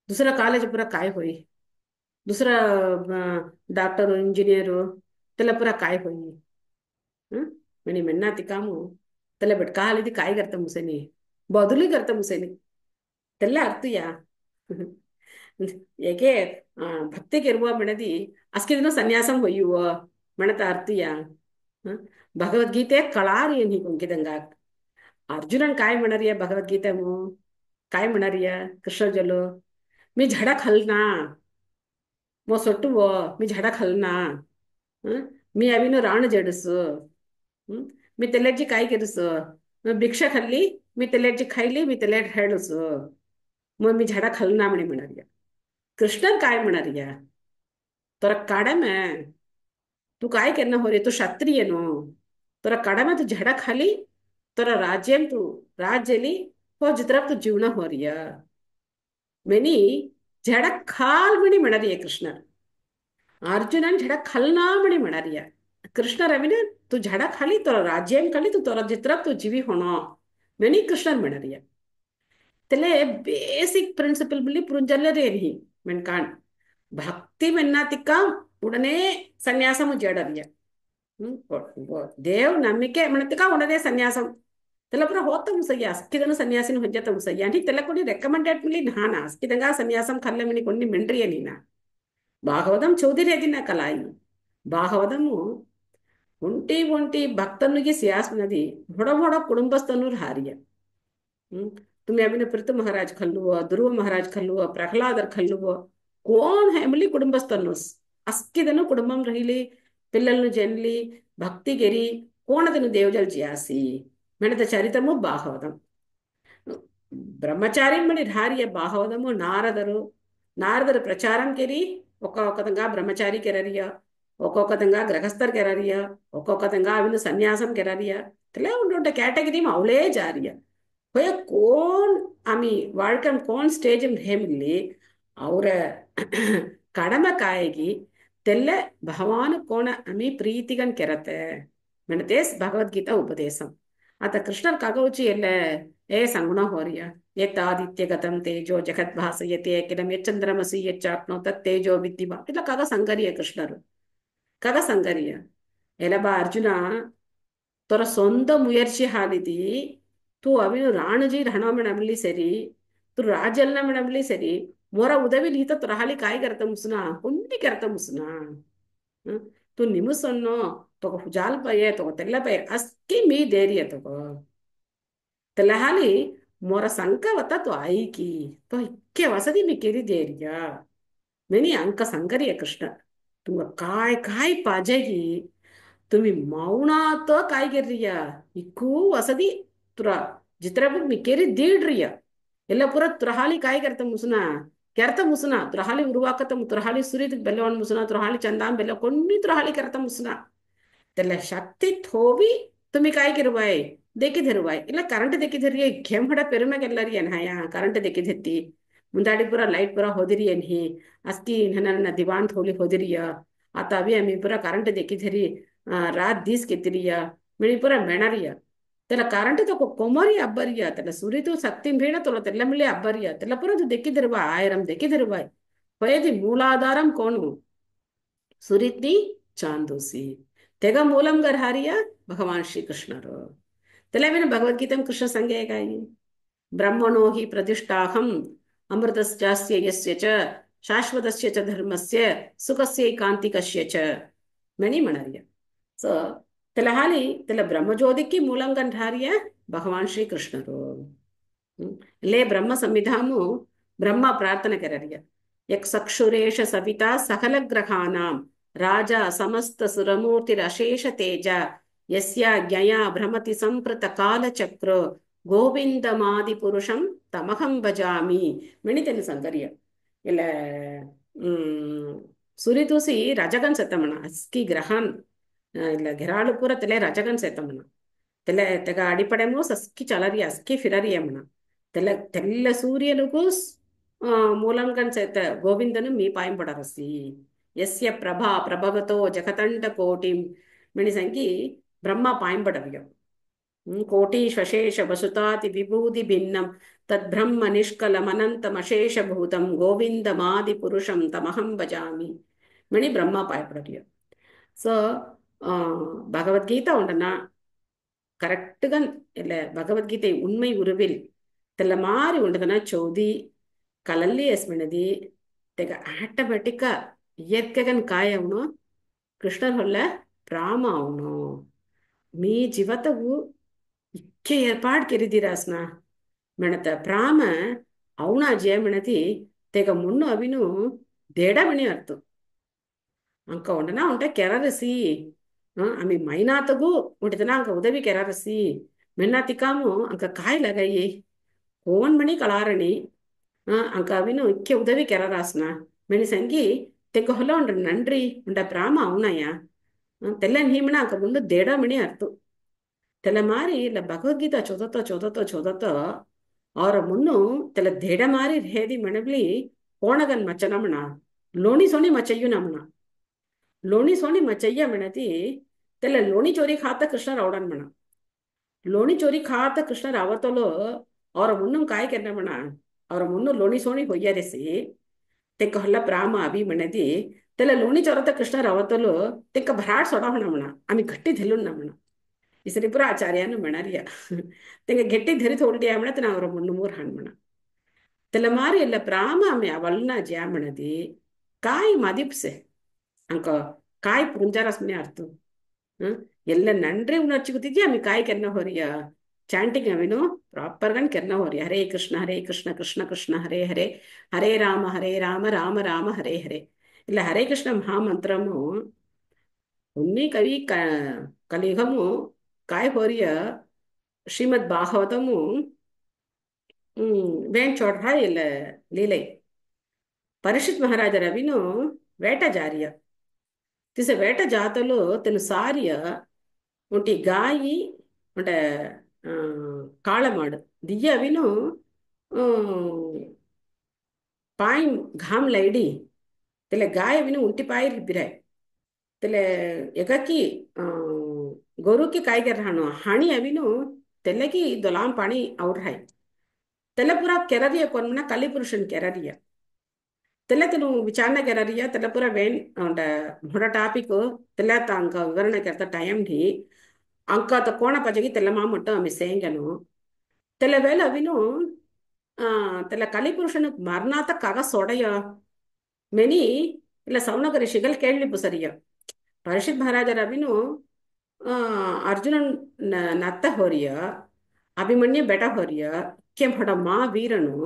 [SPEAKER 1] दूसरा कॉलेज पूरा काय होई दूसरा डॉक्टर इंजीनियर तेला पूरा काय होई मैंने मेन्ना तिकामु तेला बेट कालिदी काय करता मुसेनी बदली करता मुसेनी तेला अर्थया ಏಕೆ ಭಕ್ತಿಗೆ ಇರುವ ಮಣದಿ ಅಸ್ಕಿದಿನ ಸನ್ಯಾಸಂ ಹೊಯ್ಯುವ ಮಣತ ಅರ್ಥಯ ಭಗವದ್ಗೀತೆ ಕಳಾರಿ ಏನ್ ಹೀಗೊಂಕಿದಂಗ अर्जुनन काय म्हणरिया भगवद्गीता मु काय म्हणरिया कृष्ण जलो मी झडा खालना मो सोट्टु मी झडा खालना मी अविनो राण जडसु मी तेल्याची काय केलसु भिक्षा खाल्ली मी तेल्याची खायली मी तेल्यात हेडसु मग मी झाडा खालना म्हणे म्हणारिया कृष्णन काय म्हणारिया तोरा काडमे तू काय करना हो रे तू क्षत्रिय नो तोरा काडमे तू झाडा खाली तोरा राज्यम तू राज्यली हो जितना तू जीवना हो रिया मैंने झाडा खाल म्हणे म्हणारिया कृष्ण अर्जुनन झाडा खालना म्हणे म्हणारिया कृष्ण रविने तू झाडा खाली तोरा राज्यम खाली तू तोरा जितना तू जीवी होना मैंने कृष्णन म्हणारिया तेले बेसिक प्रिंसिपल बिल्ली पुरुंजल्ले रेनी मेनकान भक्ति मेन्नातिका उडने सन्यासम जेडरिया देव नम्मिके मनतिका उडने सन्यासम तेला पूरा होता मुसయ్య अस्किदनु सन्यासिन हज्जत मुसయ్య अंटी तेला कोनी रेकमेंडेड मिली नाना अस्किदंगा सन्यासम खल्ले मिनी कोनी मेंड्रिय नीना भागवतम चौधरी दिना कलाई ಭಾಗವತಮು ಒಂಟಿ ಒಂಟಿ ಭಕ್ತನಿಗೆ ಸಿಯಾಸ್ನದಿ ಹೊಡ ಹೊಡ ಕುಟುಂಬಸ್ಥನೂರ್ ಹಾರಿಯ हम्म, तुम्ही अभिनय पृथु महाराज खल्लुव ध्रुव महाराज खल्लुव प्रहलादर खल्लुव కోన్ హెమిలి కుటుంబస్తన్నోస్ అస్కిదను కుటుంబం రహిలి పిల్లలను జన్లి భక్తి గెరి కోణదను దేవజల్ జియాసి మెనత చరితము భాగవతం బ్రహ్మచారిమణి ధార్య భాగవతము నారదరు ప్రచారం కెరి ఒక్కొక్కతంగా బ్రహ్మచారి కెరరియ ఒక్కొక్కతంగా గ్రహస్థర్ కెరరియ ఒక్కొక్కతంగా అవిను సన్యాసం కెరరియ తలే ఉంటుంటే కేటగిరీ అవలే జారియ ಹೋಯ ಕೋನ್ ಆಮಿ ವಾಳ್ಕಂ ಕೋನ್ ಸ್ಟೇಜ್ ಹೇಮಿಲ್ಲಿ ಅವರ ಕಡಮ ಕಾಯಿಗಿ ತೆಲ್ಲೆ ಭಗವಾನು ಕೋಣ ಅಮಿ ಪ್ರೀತಿಗನ್ ಕೆರತೆ ಮೆಣತೇಸ್ ಭಗವದ್ಗೀತಾ ಉಪದೇಶಂ ಆತ ಕೃಷ್ಣರ್ ಕಾಗೌಚಿ ಎಲ್ಲ ಏ ಸಂಗುಣ ಹೋರಿಯ ಯತ್ತಾದಿತ್ಯ ಗತಂ ತೇಜೋ ಜಗತ್ ಭಾಸಯತೆ ಕಿರಂ ಯಚ್ಚಂದ್ರಮಸಿ ಯಚ್ಚಾಪ್ನೋ ತತ್ ತೇಜೋ ವಿದ್ಧಿಮಾ ಇಲ್ಲ ಕಾಗ ಸಂಗರಿಯ ಕೃಷ್ಣರು ಕಾಗ ಸಂಗರಿಯ ಎಲಬ ಅರ್ಜುನ ತೊರ ಸೊಂದ ಮುಯರ್ಚಿ ಹಾಲಿದಿ तू अभी राणजी रणवमनबली सरी तू राजलनमनबली सरी मोरा उदवी लिहित राहली काय करता मुसना कोणी करता मुसना तू निमुसन्नो तो जाल पाये तो तेल्ला पाये अस्की मी देरी तो तेल्ला हाली मोरा संका वता तो आई की तो इक्के वसदी मी केरी देरिया मैंने अंक संकरिय कृष्ण तुम काय काय पाजेगी तुम्ही मौनात काय गिर्रिया इक्कू वसदी तुरा जित्रबुक मी केरी दीड्रिया ಎಲ್ಲ ಪುರ ತುರಹಾಲಿ ಕಾಯಿ ಕೆರ್ತ ಮುಸುನ ಕೆರ್ತ ಮುಸುನ ತುರಹಾಲಿ ಉರುವಾಕತ ತುರಹಾಲಿ ಸುರಿದ ಬೆಲ್ಲವನ್ ಮುಸುನ ತುರಹಾಲಿ ಚಂದಾನ್ ಬೆಲ್ಲ ಕೊಂಡಿ ತುರಹಾಲಿ ಕೆರ್ತ ಮುಸುನ तेला शक्ति थोबी तुम्ही काय किरवाय देखी धरवाय ಇಲ್ಲ ಕರೆಂಟ್ देखी धरी घेम हडा पेरुना गेल्लारी ಏನ್ ಹಾಯ ಕರೆಂಟ್ देखी धरती ಮುಂದಾಡಿ ಪುರ ಲೈಟ್ ಪುರ ಹೋದಿರಿ ಏನ್ ಹಿ ಅಸ್ಕಿ ನನ್ನ ದಿವಾನ್ ಥೋಲಿ ಹೋದಿರಿಯ ಆತ ಅವಿ ಅಮಿ ಪುರ ಕರೆಂಟ್ देखी धरी रात दिस केतिरिಯ मिणी ಪುರ ಮೆಣರಿಯ तेला करंट तो कोमरी अब्बरिया तेला सूर्य तो शक्ति भेड़ तो तेल मिले अब्बरिया तेला पूरा तो देखी धरवा आयरम देखी धरवा होयदी मूलाधारम कोण सुरिति चांदोसी तेगा मूलम गरहारिया भगवान श्री कृष्णरो तेला विन भगवद्गीता कृष्ण संज्ञायकाई ब्रह्मणो हि प्रतिष्ठाहम अमृतस्यास्य यस्य च शाश्वतस्य च धर्मस्य सुखस्य कांतिकस्य च मणि मणरिया सो तेला हाली तेला ब्रह्मज्योतिकी मूलंगन ढारिया भगवान श्री कृष्णरो ले ब्रह्म संविधामु ब्रह्म प्रार्थना कररिया यक सक्षुरेश सविता सकल ग्रहानां राजा समस्त सुरमूर्ति अशेष तेजा यस्या ज्ञया भ्रमति संप्रत काल चक्र गोविंदमादि पुरुषं तमहं भजामि मणितेन संकरिया ಇಲ್ಲ ಸುರಿತೂಸಿ ರಜಗನ್ ಸೆತ್ತಮಣ ಅಸ್ಕಿ ಗ್ರಹನ್ ಇಲ್ಲ ಘೆರಾಳು ಪೂರ ತೆಲೆ ರಜಗನ್ ಸೇತಮಣ ತೆಲೆ ತೆಗ ಅಡಿಪಡೆಮು ಸಸ್ಕಿ ಚಲರಿ ಅಸ್ಕಿ ಫಿರರಿ ಅಮ್ಮಣ తెల్ల సూర్యులకు మూలంగన్ చేత గోవిందను మీ పాయింపడరసి యస్య ప్రభా ప్రభవతో జగతండ కోటి మిణిసంగి బ్రహ్మ పాయింపడవియ కోటి శ్వశేష వసుతాతి విభూతి భిన్నం తద్బ్రహ్మ నిష్కలమనంతమశేష భూతం గోవిందమాది పురుషం తమహం భజామి మిణి బ్రహ్మ పాయపడరియ సో பகவத்கீதா உண்டனா கரெக்டுగా இல்லை பகவத்கீதை உண்மை உருவில் తెల్ల మారి ఉండదన చౌది కలల్లి ఎస్మినది తెగ ఆటోమేటిక్గా ఎత్కగన్ ಕಾಯ ಅವನು ಕೃಷ್ಣರ ಹೊಲ್ಲ ಪ್ರಾಮ ಅವನು మీ జీవతವು ಇಕ್ಕೆ ಏರ್ಪಾಡ್ ಕೆರಿದಿರಾಸ್ನ ಮೆಣತ ಪ್ರಾಮ ಅವನ ಜಯ ಮೆಣತಿ తెగ ಮುನ್ನು ಅವಿನು ದೇಡ ಮಣಿ ಅರ್ತು ಅಂಕ ಉಂಡನ ಉಂಟ ಕೆರರಸಿ ಆಮಿ ಮೈನಾತಗೂ ಉಂಟಿದನ ಅಂಕ ಉದವಿ ಕೆರರಸಿ ಮೆನ್ನಾತಿಕಾಮು ಅಂಕ ಕಾಯಿ ಲಗಯಿ ಕೋನ್ ಮಣಿ ಕಳಾರಣಿ ಅಂಕ ಅವಿನು ಇಕ್ಕೆ ಉದವಿ ಕೆರರಾಸ್ನ ಮೆಣಿ ಸಂಗಿ ತೆಗ್ಗ ಹೊಲ ಉಂಡ ನನ್ರಿ ಉಂಡ ಪ್ರಾಮ ಅವನಯ್ಯ ತೆಲ್ಲ ನೀಮಣ ಅಂಕ ಮುಂಡು ದೇಡ ಮಣಿ ಅರ್ತು ತೆಲ್ಲ ಮಾರಿ ಇಲ್ಲ ಭಗವದ್ಗೀತಾ ಚೋದತ್ತ ಅವರ ಮುನ್ನು ತೆಲ್ಲ ದೇಡ ಮಾರಿ ಹೇದಿ ಮಣಬ್ಲಿ ಕೋಣಗನ್ ಮಚ್ಚನಮಣ ಲೋಣಿ ಸೋಣಿ ಮಚ್ಚಯ್ಯು ನಮಣ ಲೋಣಿ ಸೋಣಿ ಮಚ್ಚಯ್ಯ ಮಣತಿ ತೆಲ್ಲ ಲೋಣಿ ಚೋರಿ ಖಾತ ಕೃಷ್ಣ ರೌಡನ್ ಮಣ ಲೋಣಿ ಚೋರಿ ಖಾತ ಕೃಷ್ಣ ರಾವತಲು ಅವರ ಮುನ್ನು ಕಾಯ್ಕೆ ಮಣ ಅವರ ಮುನ್ನು ಲೋಣಿ ಸೋಣಿ ಹೊಯ್ಯರಿಸಿ ತೆಕ್ಕ ಹೊಲ್ಲ ಪ್ರಾಮ ಅಭಿ ಮಣದಿ ತೆಲ್ಲ ಲೋಣಿ ಚೊರತ ಕೃಷ್ಣ ರಾವತಲು ತೆಕ್ಕ ಭರಾಟ್ ಸೊಡಾವಣ ಮಣ ಆಮಿ ಗಟ್ಟಿ ಧೆಲ್ಲು ನಮಣ ಇಸರಿಪುರ ಆಚಾರ್ಯನು ಮಣರಿಯ ತೆಂಗ ಗೆಟ್ಟಿ ಧರಿ ತೋಲ್ಡಿ ಆಮಣ ತನ ಅವರ ಮುನ್ನು ಮೂರು ಹಣ್ಮಣ ತೆಲ್ಲ ಮಾರಿ ಎಲ್ಲ ಪ್ರಾಮ ಆಮೆ ಅವಲ್ನ ಜ್ಯಾಮಣದಿ ಕಾಯಿ ಮದಿಪ್ಸೆ ಅಂಕ ಕಾಯಿ ಪುಂಜಾರ ಸುಮ್ಮನೆ ಅರ್ತು ಎಲ್ಲ ನನ್ರಿ ಉಣರ್ಚಿ ಗೊತ್ತಿದ್ಯಾ ಆಮಿ ಕಾಯಿ ಕೆನ್ನ ಹೊರಿಯ chanting ಅವಿನು proper gun ಕೆನ್ನ ಹೊರಿಯ Hare Krishna Krishna Krishna ಹರೇ ಹರೇ ಹರೇ ರಾಮ ರಾಮ ರಾಮ ಹರೇ ಹರೇ ಇಲ್ಲ ಹರೇ ಕೃಷ್ಣ ಮಹಾಮಂತ್ರము ఉన్ని కవి కలియుగము కాయ హోరియ ಶ್ರೀಮದ್ ಭಾಗವತಮು వేం చూడరా ಇಲ್ಲ ಲೀಲೆ పరీక్షిత్ మహారాజ రవిను వేట జారియ తిస వేట జాతలు తెను సారియ ಒಂಟಿ ಗಾಯಿ ಒಂಟ ಕಾಳಮಾಡು ದಿಯ್ಯ ಅವಿನು ಪಾಯಿ ಘಾಮ್ ಲೈಡಿ ತೆಲೆ ಗಾಯ ಅವಿನು ಉಂಟಿ ಪಾಯಿ ಬಿರೆ ತೆಲೆ ಎಗಕ್ಕಿ ಗೊರುಕಿ ಕಾಯ್ಗೆರ್ ಹಣ್ಣು ಹಣಿ ಅವಿನು ತೆಲೆಗಿ ದೊಲಾಂ ಪಾಣಿ ಅವ್ರ ಹಾಯ್ ತೆಲೆ ಪುರ ಕೆರರಿಯ ಕೊನ್ಮನ ಕಲಿ ಪುರುಷನ್ ಕೆರರಿಯ ತೆಲೆ ತೆನು ವಿಚಾರಣೆ ಕೆರರಿಯ ತೆಲೆ ಪುರ ವೇನ್ ಒಂಟ ಹೊಡ ಟಾಪಿಕ್ ತೆಲೆ ಅಂಕ ವಿವರಣೆ ಕೆರ್ತ ಟೈಮ್ ಢಿ ಅಂಕ ತ ಕೋಣ ಪಜಗಿ ತೆಲೆ ಮಾಮಟ್ಟ ಅಮಿ ಸೇಂಗನು ತೆಲೆ ವೇಲ ಅವಿನು ತೆಲೆ ಕಲಿ ಪುರುಷನ್ ಮರ್ನಾತ ಕಾಗ ಸೊಡೆಯ ಮೆನಿ ಇಲ್ಲ ಸೌನಕ ಋಷಿಗಳು ಕೇಳಲಿಪ್ಪು ಸರಿಯ ಪರೀಕ್ಷಿತ್ ಮಹಾರಾಜರ ಅವಿನು ಅರ್ಜುನನ್ ನತ್ತ ಹೊರಿಯ ಅಭಿಮನ್ಯ ಬೆಟ ಹೊರಿಯ ಕೆಂಪಡ ಮಾ ವೀರನು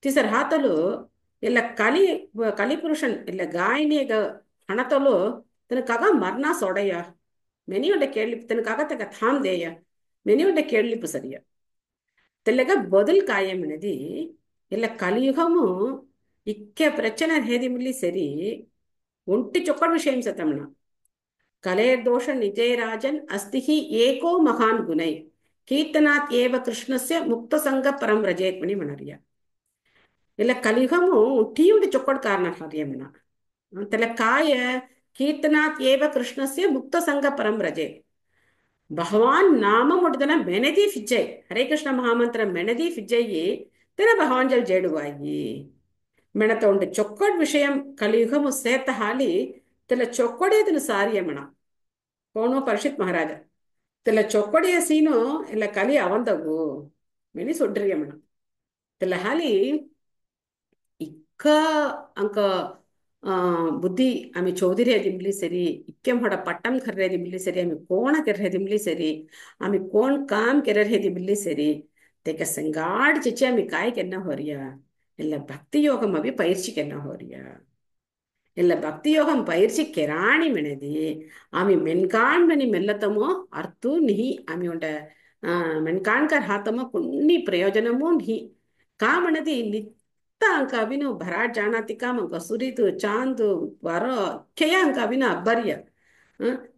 [SPEAKER 1] ತಿಸರ್ ಹಾತಲು ಇಲ್ಲ ಕಲಿಪುರುಷನ್ ಇಲ್ಲ ಗಾಯನಿಗ ಹಣತಲು ತನಕಾಗ ಮರ್ನಾ ಸೊಡೆಯ ಮೆನಿಯುಂಡೆ ಕೇಳಲಿಪ್ಪು ತನಕಾಗ ತಗ ಥಾಮ್ ದೇಯ ಮೆನಿಯುಂಡೆ ಕೇಳಲಿಪ್ಪು ಸರಿಯ తెల్లగా బొదలు కాయమనేది ఇలా కలియుగము ఇక్క ప్రచన హేదిమిల్లి సరి ఒంటి చొక్కడు విషయం సతమన కలేర్ దోష నిజయ రాజన్ అస్తిహి ఏకో మహాన్ గుణై కీర్తనాత్ ఏవ కృష్ణస్య ముక్త సంగ పరం రజేత్మని మనరియ ఇలా కలియుగము ఒంటి చొక్కడు కారణ హర్యమన తెల కాయ కీర్తనాత్ ఏవ కృష్ణస్య ముక్త సంగ పరం రజే ಭಗವಾನ್ ನಾಮ ಮುಡ್ದನ ಮೆನದಿ ಫಿಜ್ಜೈ ಹರೇ ಕೃಷ್ಣ ಮಹಾಮಂತ್ರ ಮೆನದಿ ಫಿಜ್ಜಯಿ ತೆನ ಭಗವಾನ್ ಜಲ್ ಜೇಡುವಾಗಿ ಮೆಣತ ಉಂಡು ಚೊಕ್ಕಡ್ ವಿಷಯಂ ಕಲಿಯುಗಮು ಸೇತ ಹಾಲಿ ತೆಲ ಚೊಕ್ಕಡೆದನು ಸಾರಿಯಮಣ ಕೋಣೋ ಪರೀಕ್ಷಿತ್ ಮಹಾರಾಜ ತೆಲ ಚೊಕ್ಕಡೆಯ ಸೀನು ಇಲ್ಲ ಕಲಿ ಅವಂದಗು ಮೆನಿ ಸೊಡ್ರಿಯಮಣ ತೆಲ ಹಾಲಿ ಇಕ್ಕ ಅಂಕ ಬುದ್ಧಿ ಆಮೆ ಚೌಧರಿ ಅದಿಮ್ಲಿ ಸರಿ ಇಕ್ಕೆಂ ಹೊಡ ಪಟ್ಟಂ ಕರ್ರೆ ಅದಿಮ್ಲಿ ಸರಿ ಆಮೆ ಕೋಣ ಕೆರ್ರೆ ಅದಿಮ್ಲಿ ಸರಿ ಆಮೆ ಕೋಣ್ ಕಾಮ್ ಕೆರ್ರೆ ಅದಿಮ್ಲಿ ಸರಿ ತೆಕ ಸಂಗಾಡ್ ಚಿಚ್ಚೆ ಆಮೆ ಕಾಯಿ ಕೆನ್ನ ಹೊರಿಯ ಎಲ್ಲ ಭಕ್ತಿ ಯೋಗಂ ಅವಿ ಪೈರ್ಚಿ ಕೆನ್ನ ಹೊರಿಯ ಎಲ್ಲ ಭಕ್ತಿ ಯೋಗಂ ಪೈರ್ಚಿ ಕೆರಾಣಿ ಮೆಣದಿ ಆಮೆ ಮೆನ್ಕಾಣ್ ಮೆನಿ ಮೆಲ್ಲತಮೋ ಅರ್ತು ನಿಹಿ ಆಮೆ ಉಂಟ ಮೆನ್ಕಾಣ್ಕರ್ ಹಾತಮೋ ಕುಣ್ಣಿ ಪ್ರಯೋಜನಮೋ ನಿಹಿ ಕಾಮಣದಿ ಅಂಕ ಅವಿನು ಭರಾಟ್ ಜಾಣಾತಿಕಾ ಮಂಕ ಸುರಿತು ಚಾಂದು ವರೋ ಕೆಯ ಅಂಕ ಅವಿನ ಅಬ್ಬರಿಯ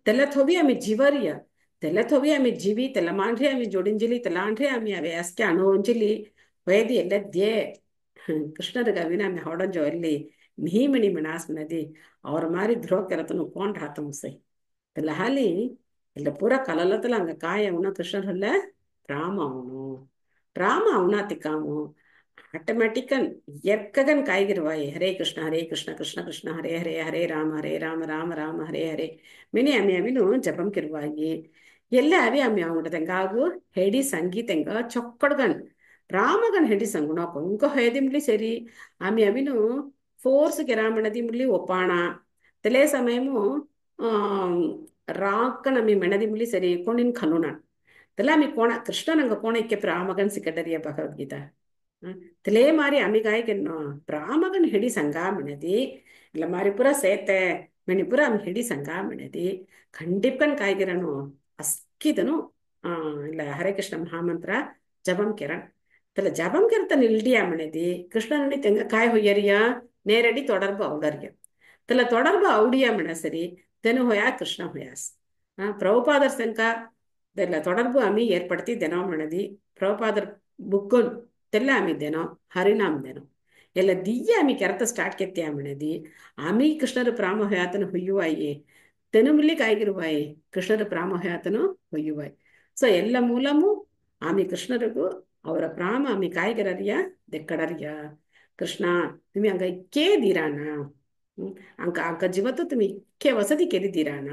[SPEAKER 1] ತೆಲ ಥೋಬಿ ಆಮಿ ಜೀವರಿಯ ತೆಲ ಥೋಬಿ ಆಮಿ ಜೀವಿ ತೆಲ ಮಾಂಡ್ರಿ ಆಮಿ ಜೋಡಿಂಜಿಲಿ ತೆಲಾಂಡ್ರಿ ಆಮಿ ಅವೆ ಅಸ್ಕೆ ಅಣೋಂಜಿಲಿ ಹೊಯ್ದಿ ಎಲ್ಲ ದೇ ಕೃಷ್ಣರ್ಗ ಅವಿನ ಆಮಿ ಹೊಡಂಜೋ ಅಲ್ಲಿ ಮಿಹಿಮಣಿ ಮಿಣಾಸ್ಮನದಿ ಅವ್ರ ಮಾರಿ ಧ್ರುವ ಕೆರತನು ಕೋಂಡ್ ಹಾತ ಮುಸೈ ತೆಲ ಹಾಲಿ ಎಲ್ಲ ಪೂರ ಕಲಲತಲ ಅಂಗ ಕಾಯ ಅವನ ಕೃಷ್ಣರ್ ಹೊಲ್ಲ ರಾಮ ಅವನಾತಿಕಾಮು ಆಟೋಮ್ಯಾಟಿಕನ್ ಎರ್ಕಗನ್ ಕಾಯ್ಗಿರುವಾಯಿ ಹರೇ ಕೃಷ್ಣ ಕೃಷ್ಣ ಕೃಷ್ಣ ಹರೇ ಹರೇ ಹರೇ ರಾಮ ರಾಮ ರಾಮ ಹರೇ ಹರೇ ಮಿನಿ ಆಮಿ ಅವಿನು ಜಪಂ ಕಿರುವಾಗಿ ಎಲ್ಲ ಅವಿ ಆಮಿ ಅವಡದಂಗಾಗು ಹೆಡಿ ಸಂಗೀತಂಗ ಚೊಕ್ಕಡ್ಗನ್ ರಾಮಗನ್ ಹೆಡಿ ಸಂಗುಣ ಕೊಂಕ ಹೇದಿಮ್ಲಿ ಸರಿ ಆಮಿ ಅವಿನು ಫೋರ್ಸ್ ಕೆರಾಮಣದಿ ಮುಲಿ ಒಪ್ಪಾಣ ತಲೆ ಸಮಯಮು ರಾಕನ್ ಆಮಿ ಮೆಣದಿಮ್ಲಿ ಸರಿ ಕೊಂಡಿನ್ ಖನುನ ತಲೆ ಆಮಿ ಕೋಣ ಕೃಷ್ಣನಂಗ ಕೋಣ ಇಕ್ಕೆ ರಾಮಗನ್ ಸಿಕ್ಕಡರಿಯ ಭಗವದ್ಗೀತಾ ತಲೆ ಮಾರಿ ಅಮಿಗಾಯ್ಗೆನ್ನೋ ಪ್ರಾಮಗನ್ ಹಿಡಿ ಸಂಗಾ ಮಿಣದಿ ಇಲ್ಲ ಮಾರಿ ಪುರ ಸೇತೆ ಮೆಣಿಪುರ ಅಮ್ ಹಿಡಿ ಸಂಗಾ ಮಿಣದಿ ಖಂಡಿಪ್ಪನ್ ಕಾಯ್ಗಿರನು ಅಸ್ಕಿದನು ಇಲ್ಲ ಹರೇ ಕೃಷ್ಣ ಮಹಾಮಂತ್ರ ಜಪಂ ಕೆರನ್ ತಲೆ ಜಪಂ ಕೆರತ ನಿಲ್ಡಿಯ ಮಿಣದಿ ಕೃಷ್ಣನಡಿ ತೆಂಗ ಕಾಯ್ ಹೊಯ್ಯರಿಯ ನೇರಡಿ தொடர்பு ಔಡರ್ಯ ತಲೆ தொடர்பு ಔಡಿಯ ಮಿಣಸರಿ ತೆನು ಹೊಯಾ ಕೃಷ್ಣ ಹೊಯಾಸ್ ಪ್ರಭುಪಾದರ್ ಸಂಕ ಇದೆಲ್ಲ தொடர்பு ಅಮಿ ಏರ್ಪಡ್ತಿದ್ದೆನೋ ಮಿಣದಿ ಪ್ರಭುಪಾದರ್ ಬುಕ್ಕನ್ ತೆಲ್ಲ ಆಮಿದ್ದೇನೋ ಹರಿನಾಮ್ದೇನೋ ಎಲ್ಲ ದಿಯ್ಯ ಆಮಿ ಕೆರತ ಸ್ಟಾರ್ಟ್ ಕೆತ್ತೆ ಆಮಿಣದಿ ಆಮಿ ಕೃಷ್ಣರ ಪ್ರಾಮಹಯಾತನು ಹುಯ್ಯುವಾಯಿ ತೆನುಮಿಲ್ಲಿ ಕಾಯ್ಗಿರುವಾಯಿ ಕೃಷ್ಣರ ಪ್ರಾಮಹಯಾತನು ಹುಯ್ಯುವಾಯಿ ಸೊ ಎಲ್ಲ ಮೂಲಮು ಆಮಿ ಕೃಷ್ಣರಿಗೂ ಅವರ ಪ್ರಾಮ ಆಮಿ ಕಾಯ್ಗಿರರಿಯ ದೆಕ್ಕಡರಿಯ ಕೃಷ್ಣ ತುಮಿ ಅಂಗ ಇಕ್ಕೇ ದೀರಾಣ ಅಂಕ ಜೀವತ್ತು ತುಮಿ ಇಕ್ಕೇ ವಸತಿ ಕೆರಿದೀರಾಣ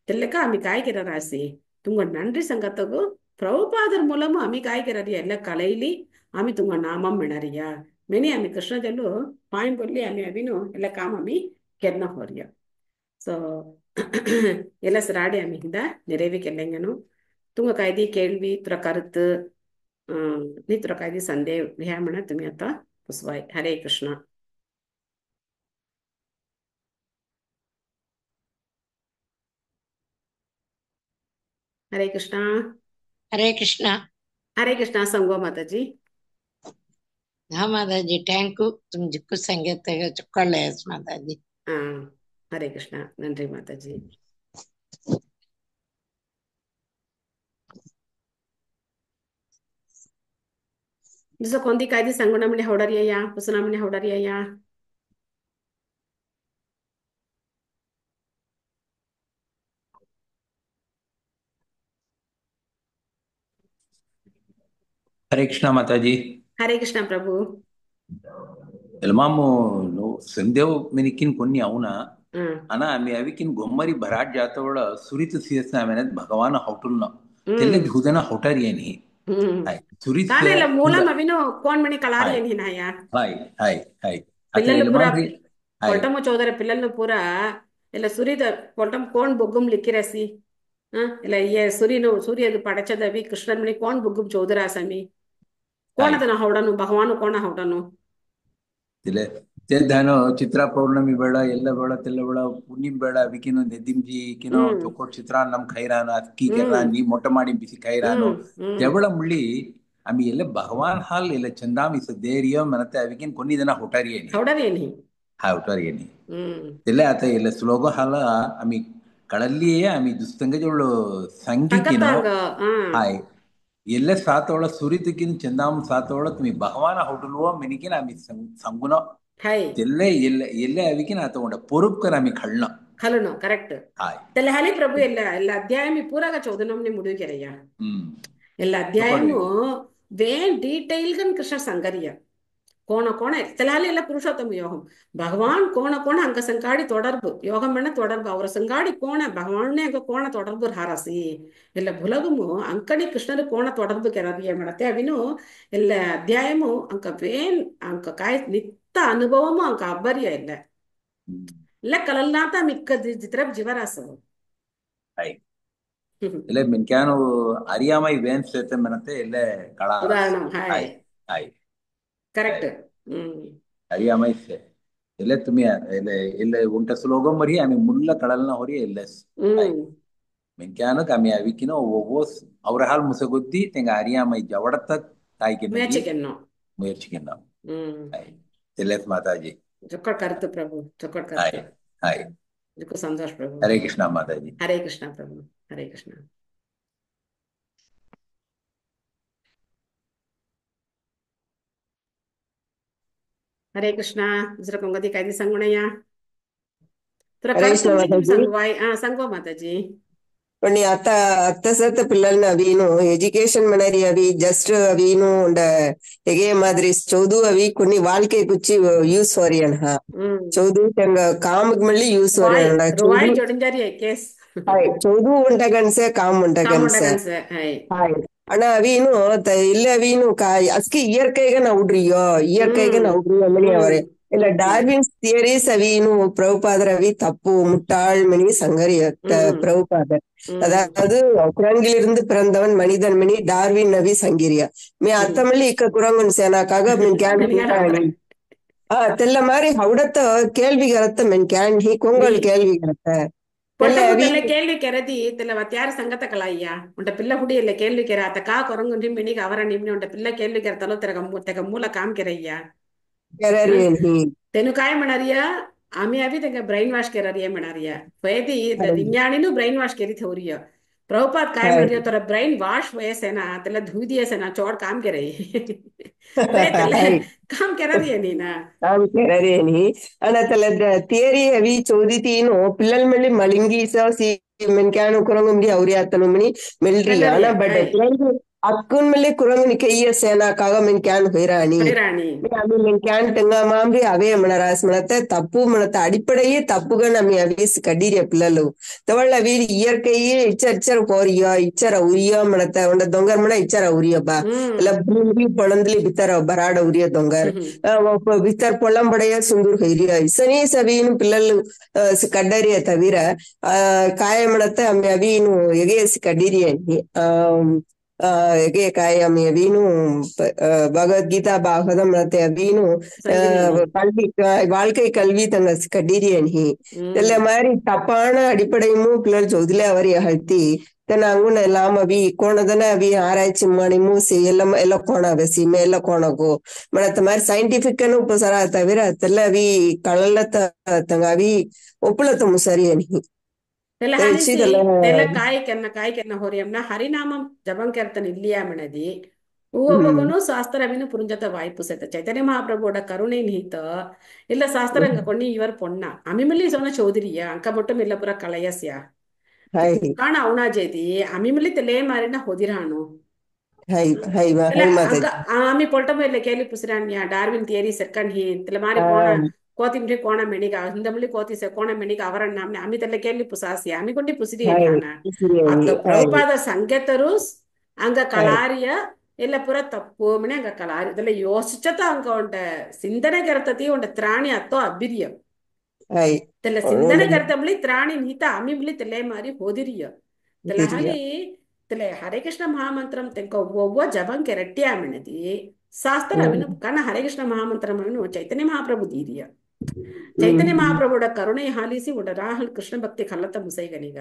[SPEAKER 1] ತೆಲ್ಲಕ ಆಮಿ ಕಾಯ್ಗಿರ ರಾಸಿ ತುಂಗ ನನ್ರಿ ಸಂಗತಗು ಪ್ರಭುಪಾದರ ಮೂಲಮು ಆಮಿ ಕಾಯ್ಗಿರರಿಯ ಎಲ್ಲ ಕಲೈಲಿ ಆಮಿ ತುಂಗ ನಾಮಂ ಮೆಣರಿಯ ಮೆನಿ ಆಮಿ ಕೃಷ್ಣದಲ್ಲೂ ಪಾಯಿಂಟ್ ಬಲ್ಲಿ ಆಮಿ ಅವಿನು ಎಲ್ಲ ಕಾಮಿ ಕೆರ್ನ ಹೊರಿಯ ಸೊ ಎಲ್ಲ ಸರಾಡಿ ಅಮ್ಮಿಂದ நிறைவுக்கு இல்லைங்கணும் तुंग कायदी केळवी तुरा करुत्तु नी तुरा कायदी संदेह ध्यामण तुम्ही आता पुसवाय हरे कृष्ण हरे कृष्ण
[SPEAKER 2] हरे कृष्णा
[SPEAKER 1] हरे कृष्ण संगो माता जी
[SPEAKER 2] हाँ माता जी थैंक यू तुम जिक्कु संगीत चुक्कले माता जी
[SPEAKER 1] हरे कृष्ण नंरी माता जी जसं कोणती कायदी संगुणा म्हणजे हवडारी या पुसना म्हणजे हवडारी या
[SPEAKER 3] हरे कृष्णा माता जी
[SPEAKER 1] हरे कृष्ण प्रभु
[SPEAKER 3] ఎల్మాము నువ్వు సందేవ్ మినికిన్ కొన్ని అవునా అనా ఆమె అవికిన్ గొమ్మరి భరాట్ జాతవಳ ಸುರಿತ ಸಿಯಸ್ನ ಆಮೇಲೆ ಭಗವಾನ ಹೌಟುಲ್ನ ತೆಲ್ಲೆ ಭಿಹುದನ ಹೌಟರಿ ಏನಿ ಹಾಯ್ ಸುರಿತ
[SPEAKER 1] ತಾನೇ ಇಲ್ಲ ಮೂಲಂ ಅವಿನು ಕೋನ್ ಮಣಿ ಕಲಾರಿ
[SPEAKER 3] ಹಾಯ್
[SPEAKER 1] ಏನಿ ನಾಯ
[SPEAKER 3] ಹಾಯ್ ಹಾಯ್ ಹಾಯ್ ಅತ
[SPEAKER 1] పిల్లలు పూరా
[SPEAKER 3] ఎల్మాన్రి ಹಾಯ్
[SPEAKER 1] పొట్టము చౌదరి పిల్లలు పూరా ಇಲ್ಲ ಸುರಿದ పొట్టం కోన్ బొగ్గుం లిక్కిరసి ಇಲ್ಲ ಈ ಸೂರ್ಯನು ಸೂರ್ಯದು ಪಡಚದವಿ ಕೃಷ್ಣನ್ ಮಣಿ ಕೋನ್ ಬೊಗ್ಗುಂ ಚೌದರಾಸಮಿ
[SPEAKER 3] ಹಾಯ್
[SPEAKER 1] ಕೋಣದನ ಹೌಡನು ಭಗವಾನು ಕೋಣ ಹೌಡನು
[SPEAKER 3] ತಿಲೆ ತೆದ್ದಾನೋ ಚಿತ್ರ ಪೌರ್ಣಮಿ ಬೇಡ ಎಲ್ಲ ಬೇಡ ತೆಲ್ಲ ಬೇಡ ಪುಣ್ಯಂ ಬೇಡ ಅವಿಕಿನ ನೆದ್ದಿಂಜಿ ಕಿನೋ
[SPEAKER 1] ಹ್ಮ್
[SPEAKER 3] ಚೊಕ್ಕೋಟ್ ಚಿತ್ರಾನ್ನಂ ಖೈರಾನ ಅಕ್ಕಿ ಕೆರ್ರ
[SPEAKER 1] ಹ್ಮ್
[SPEAKER 3] ನೀ ಮೊಟ್ಟೆ ಮಾಡಿ ಬಿಸಿ ಖೈರಾನೋ
[SPEAKER 1] ಹ್ಮ್ ಹ್ಮ್
[SPEAKER 3] ತೆವಳ ಮುಳ್ಳಿ आम्ही एले भगवान हाल एले चंदाम इस देरियो मनते अविकिन कोणी देना होटारियेनी
[SPEAKER 1] ಹೌಡವೇನಿ
[SPEAKER 3] हा होटारियेनी
[SPEAKER 1] ಹ್ಮ್
[SPEAKER 3] तेले आता एले स्लोगो हाल आम्ही कळल्लिये आम्ही दुस्तंगे जोळो संगीकिनो
[SPEAKER 1] ಸಂಗತ್ತಾಂಗ
[SPEAKER 3] हाय एले सातोळ सुरितकिन चंदाम सातोळ तुम्ही भगवान होटलवो मिनिकिन आम्ही संगुनो
[SPEAKER 1] ಹೈ
[SPEAKER 3] तेल्ले एले एले अविकिन आता उंडा पोरुपकर आम्ही खळना
[SPEAKER 1] ಖಲನು ಕರೆಕ್ಟ್
[SPEAKER 3] हाय
[SPEAKER 1] తెల్ల హలి ప్రభు ಎಲ್ಲ ಅಧ್ಯಾಯమి ಪೂರಾಗ ಚೌದನಂನಿ ಮುಡುಗೆರೆಯ
[SPEAKER 3] हम्म
[SPEAKER 1] ಎಲ್ಲ ಅಧ್ಯಾಯము
[SPEAKER 3] ತಕೊಳ್ರಿ
[SPEAKER 1] வேன் டீடைல்கன் கிருஷ்ண சங்கரிய கோண கோண சிலாலி எல்லாம் புருஷோத்தம யோகம் பகவான் கோண கோண அங்க சங்காடி தொடர்பு யோகம் பண்ண தொடர்பு அவரை சங்காடி கோண பகவானே அங்க கோண தொடர்பு ಹಾರಸಿ ಎಲ್ಲ ಭುಲಗುಮು ಅಂಕಣಿ ಕೃಷ್ಣರು ಕೋಣ தொடர்பு ಕೆರದಿಯ ಮಾಡತ್ತೆ ಅವಿನು ಎಲ್ಲ ಅಧ್ಯಾಯಮು ಅಂಕ ವೇನ್ ಅಂಕ ಕಾಯ್ ನಿತ್ತ ಅನುಭವಮು ಅಂಕ ಅಬ್ಬರಿಯ ಇಲ್ಲ ಇಲ್ಲ ಕಲಲ್ನಾತ ಮಿಕ್ಕ ಜಿತ್ರ ಜೀವರಾಸವು
[SPEAKER 3] हाय एले मिनक्यानो अरियामई वेन सेते मनते एले कळारस
[SPEAKER 1] ಉದಾಹರಣ ಹಾಯ್
[SPEAKER 3] हाय हाय हाय
[SPEAKER 1] ಕರೆಕ್ಟ್ ಹ್ಮ್
[SPEAKER 3] अरियामई से एले तुम्ही एले एले उंट स्लोगो मरी आम्ही मुल्ल कळलना होरी एलेस हाय
[SPEAKER 1] ಹ್ಮ್
[SPEAKER 3] मिनक्यानो आम्ही अविकिनो ओवोस ಅವ್ರ ಹಾಲ್ ಮುಸಗುದ್ದಿ ತೆಂಗ ಅರಿಯಾಮೈ ಜವಡತ್ತ ತಾಯ್ಕೆ ನಗಿ
[SPEAKER 1] ಮೇಚಿಗೆನ್ನೋ
[SPEAKER 3] ಮುಯರ್ಚಿಕಿನ್ನ
[SPEAKER 1] ಹ್ಮ್
[SPEAKER 3] ಹಾಯ್ ಎಲೆಸ್ ಮಾತಾಜಿ
[SPEAKER 1] ಚೊಕ್ಕಟ್ ಕರುತು ಪ್ರಭು ಚೊಕ್ಕಟ್
[SPEAKER 3] हाय
[SPEAKER 1] ಕರುತು
[SPEAKER 3] हाय
[SPEAKER 1] ಇದಕ್ಕೂ ಸಂತೋಷ ಪ್ರಭು
[SPEAKER 3] हरे कृष्णा माताजी
[SPEAKER 1] ಹರೇ ಕೃಷ್ಣ ಪ್ರಭು ಹರೇ ಕೃಷ್ಣ ಹರೇ ಕೃಷ್ಣ ಜರ ಕೊಂಗದಿ ಕಾಯ್ದಿ ಸಂಗುಣಯ್ಯ ತರ
[SPEAKER 4] హరే కృష్ణ
[SPEAKER 1] కరుతు నిమ్
[SPEAKER 4] మాతాజీ
[SPEAKER 1] సంగవాయ్ సంగో మాతాజీ
[SPEAKER 4] కొన్ని అత్త సத்த పిల్లల్ని అవిను ఎడ్యుకేషన్ మనరి అవి జస్ట్ అవిను ఉండ ఎగే మాదిరి చౌదు అవి కొన్ని వాళ్ళకే కుచ్చి యూస్ ఫోరియన్ హా
[SPEAKER 1] ಹ್ಮ್
[SPEAKER 4] చౌదు తెంగ కాముక్ మళ్ళీ యూస్
[SPEAKER 1] ರುವಾಯ್
[SPEAKER 4] ఫోరియన్
[SPEAKER 1] ರುವಾಯ್
[SPEAKER 4] చౌదు
[SPEAKER 1] ಜೋಡಿಂಜಾರಿ ಕೇಸ್
[SPEAKER 4] హాయ్ చౌదు ఉంటగన్సే కామ్
[SPEAKER 1] ಕಾಮುಂಡ
[SPEAKER 4] ఉంటగన్సే
[SPEAKER 1] ಕನ್ಸ ಹೈ
[SPEAKER 4] హాయ్ ಅಣ್ಣ ಅವೀನು ಇಲ್ಲ ಅವೀನು ಅಸ್ಕಿ ಇಯರ್ಕೈಗೆ ನೌಡ್ರಿಯೋ ಇಯರ್ಕೈಗೆ
[SPEAKER 1] ಹ್ಮ್
[SPEAKER 4] ನೌಡ್ರಿಯೋ ಮನಿ
[SPEAKER 1] ಹ್ಮ್
[SPEAKER 4] ಅವರೇ ಇಲ್ಲ
[SPEAKER 1] ಹ್ಮ್
[SPEAKER 4] டார்வின்ஸ் தியரிஸ் அவீனு பிரபுபாதர் அவி தப்பு முட்டாள் மணி சங்கரிய
[SPEAKER 1] ಹ್ಮ್
[SPEAKER 4] பிரபுபாதர்
[SPEAKER 1] ಹ್ಮ್
[SPEAKER 4] அதாவது குரங்கிலிருந்து பிறந்தவன் மனிதன் மணி டார்வின் நவி சங்கிரியா మీ
[SPEAKER 1] ಹ್ಮ್
[SPEAKER 4] అత్తమల్లి ఇక్క కురంగున్ సేనాకాగా మిన్ క్యాన్
[SPEAKER 1] ಮೆನಿಗಾರ ಹೌದ್ರ
[SPEAKER 4] తెల్ల మారి హౌడత కేள்విగరತ್ತ మిన్ క్యాన్ హీ
[SPEAKER 1] ನೀ
[SPEAKER 4] కొంగల్ కేள்విగరತ್ತ తెల్ల
[SPEAKER 1] పొట్టము
[SPEAKER 4] అవి
[SPEAKER 1] తెల్ల కేள்వి కెరది తెల్ల వత్యార సంగత కలయ్య ఉంట పిల్ల ಹುಡಿ ಎಲ್ಲ ಕೇಳ್ವಿ ಕೆರ ಆತ ಕಾ ಕೊರಂಗು ನಿಮ್ಮಿನಿಗೆ ಅವರ ನಿಮ್ನಿ ಉಂಟ ಪಿಲ್ಲ ಕೇಳ್ವಿ ಕೆರ ತಲೋ ತೆಗ ಮೂಲ ಕಾಮ್ ಕೆರಯ್ಯ
[SPEAKER 4] ಕೆರರಿಯನ್ ಹಿ
[SPEAKER 1] तेनू काय म्हणारिया आम्ही आम्ही त्यांना ब्रेन वॉश करारिया म्हणारिया फयती विज्ञानीनु ब्रेन वॉश केरी थोरिय प्रभुपाद काय म्हणरिया तर ब्रेन वॉश वयसे ना त्याला धुई दियसे ना चोड काम करे वे त्याला काम करारिया नी ना
[SPEAKER 4] ಕೆರರೇನಿ ಅನತಲ ಥಿಯರಿ ಅವಿ ಚೋದಿತೀನು ಪಿಲ್ಲಲ್ ಮಳ್ಳಿ ಮಳಿಂಗಿ ಸಿ ಮೆನ್ಕ್ಯಾನು ಕುರಂಗುಮ್ಡಿ ಅವ್ರಿ ಆತನು ಮನಿ ಮೆಲ್ರಿ
[SPEAKER 1] ಕಲ್ಲರಿಯ
[SPEAKER 4] ಆನ but
[SPEAKER 1] high
[SPEAKER 4] Akun meli kurang ni kaya sena kaga min kyan hoirani.
[SPEAKER 1] Irani.
[SPEAKER 4] Min kyan tenga mamri ave manaras manate tapu manata adipadaye tapuga nami avis kadiri pillalu. Tawalla vi iyarkaye ichar poriya ichara uriya manata onda dongar mana ichara uriya ba. La bumi ponandli bitara barada uriya dongar. Bitar polam badaya sundur hoiriya. Isani savinu pillalu kadariya tavira kaya manata ame avinu ege kadiri ani. காயம் வீணும் பகவத்கீதா பாகவதம் வீணும் கல்வி வாழ்க்கை கல்வி தங்க கடிரியனி இல்ல மாதிரி தப்பான அடிப்படையும் பிள்ளை சோதில அவரை அகழ்த்தி தன்னாங்குன எல்லாம் அவி கோணதானே அவி ஆராய்ச்சி மணி மூசி எல்லாம் எல்லாம் கோண அவசி மேல கோணகோ மனத்த மாதிரி சயின்டிபிக்கன்னு உப்பசரா தவிர தெல்ல அவி கழலத்த தங்க அவி ஒப்புலத்த முசரியனி
[SPEAKER 1] Tela halisi tela kai kenna horiyamna harinamam jabam kertan illiya manadi uvogonu ಶಾಸ್ತ್ರವಿನು ಪುರಂಜತ ವಾಯ್ಪು ಸೆತ ಚೈತನ್ಯ ಮಹಾಪ್ರಭುவோட கருணை நீத்த இல்ல சாஸ்திரங்க கொண்டு இவர் பொண்ணா அமிமல்லி சொன்ன சௌதரிய அங்க மட்டும் இல்ல புற கலையஸ்யா ಕಾಣ ಅವನಾ ಜೇದಿ ಅಮಿಮಲಿ ತಲೆ ಮಾರಿನ ಹೊದಿರಾನು ಇಲ್ಲ ಅಂಕ ಆಮಿ ಪೊಲ್ಟ ಮೇಲೆ ಕೇಳಿ ಪುಸಿರಾನ್ಯ ಡಾರ್ವಿನ್ ಥಿಯರಿ ಸೆಕಂಡ್ ಹಿ ತಲೆ ಮಾರಿ ಕೋಣ ಕೋತಿಮ್ರಿ ಕೋಣ ಮೆಣಿಗ ಹಿಂದಮಲಿ ಕೋತಿ ಸೆ ಕೋಣ ಮೆಣಿಗ ಅವರ ನಾಮ್ನೆ ಅಮಿ ತಲೆ ಕೇಳಿ ಪುಸಾಸಿ ಅಮಿ ಕೊಂಡಿ ಪುಸಿರಿ ಧ್ಯಾನ ಅತ್ತ ಪ್ರಭುಪಾದ ಸಂಗೇತರು ಅಂಗ ಕಲಾರಿಯ ಎಲ್ಲ ಪುರ ತಪ್ಪು ಮನೆ ಅಂಗ ಕಲಾರಿ ಇದೆಲ್ಲ ಯೋಚಿಸತ ಅಂಗ ಉಂಟ ಸಿಂಧನೆ ಗರ್ತತಿ ಉಂಟ ತ್ರಾಣಿ ಅತ್ತೋ ಅಬ್ಬಿರಿಯ ತಲೆ ಸಿಂಧನೆ ಗರ್ತಬಲಿ ತ್ರಾಣಿ ನೀತ ಅಮಿ ಬಲಿ ತಲೆ ಮಾರಿ ಹೋದಿರಿಯ ತಲೆ ಹಾಲಿ ತಲೆ ಹರೇ ಕೃಷ್ಣ ಮಹಾಮಂತ್ರಂ ತೆಂಕ ಒವ್ವ ಜಬಂ ಕೆರಟ್ಟಿಯ ಮೆಣದಿ ಶಾಸ್ತ್ರ ಅವಿನು ಕಾರಣ ಹರೇ ಕೃಷ್ಣ ಮಹಾಮಂತ್ರಂ ಅವಿನು ಚೈತನ್ಯ ಮಹಾಪ್ರಭು ದೀರಿಯ ಚೈತನ್ಯ ಮಹಾಪ್ರಭುಡ ಕರುಣೆ ಹಾಲಿಸಿ ಉಡ ರಾಹುಲ್ ಕೃಷ್ಣ ಭಕ್ತಿ ಕಲ್ಲತ್ತ ಮುಸೈಗನಿಗ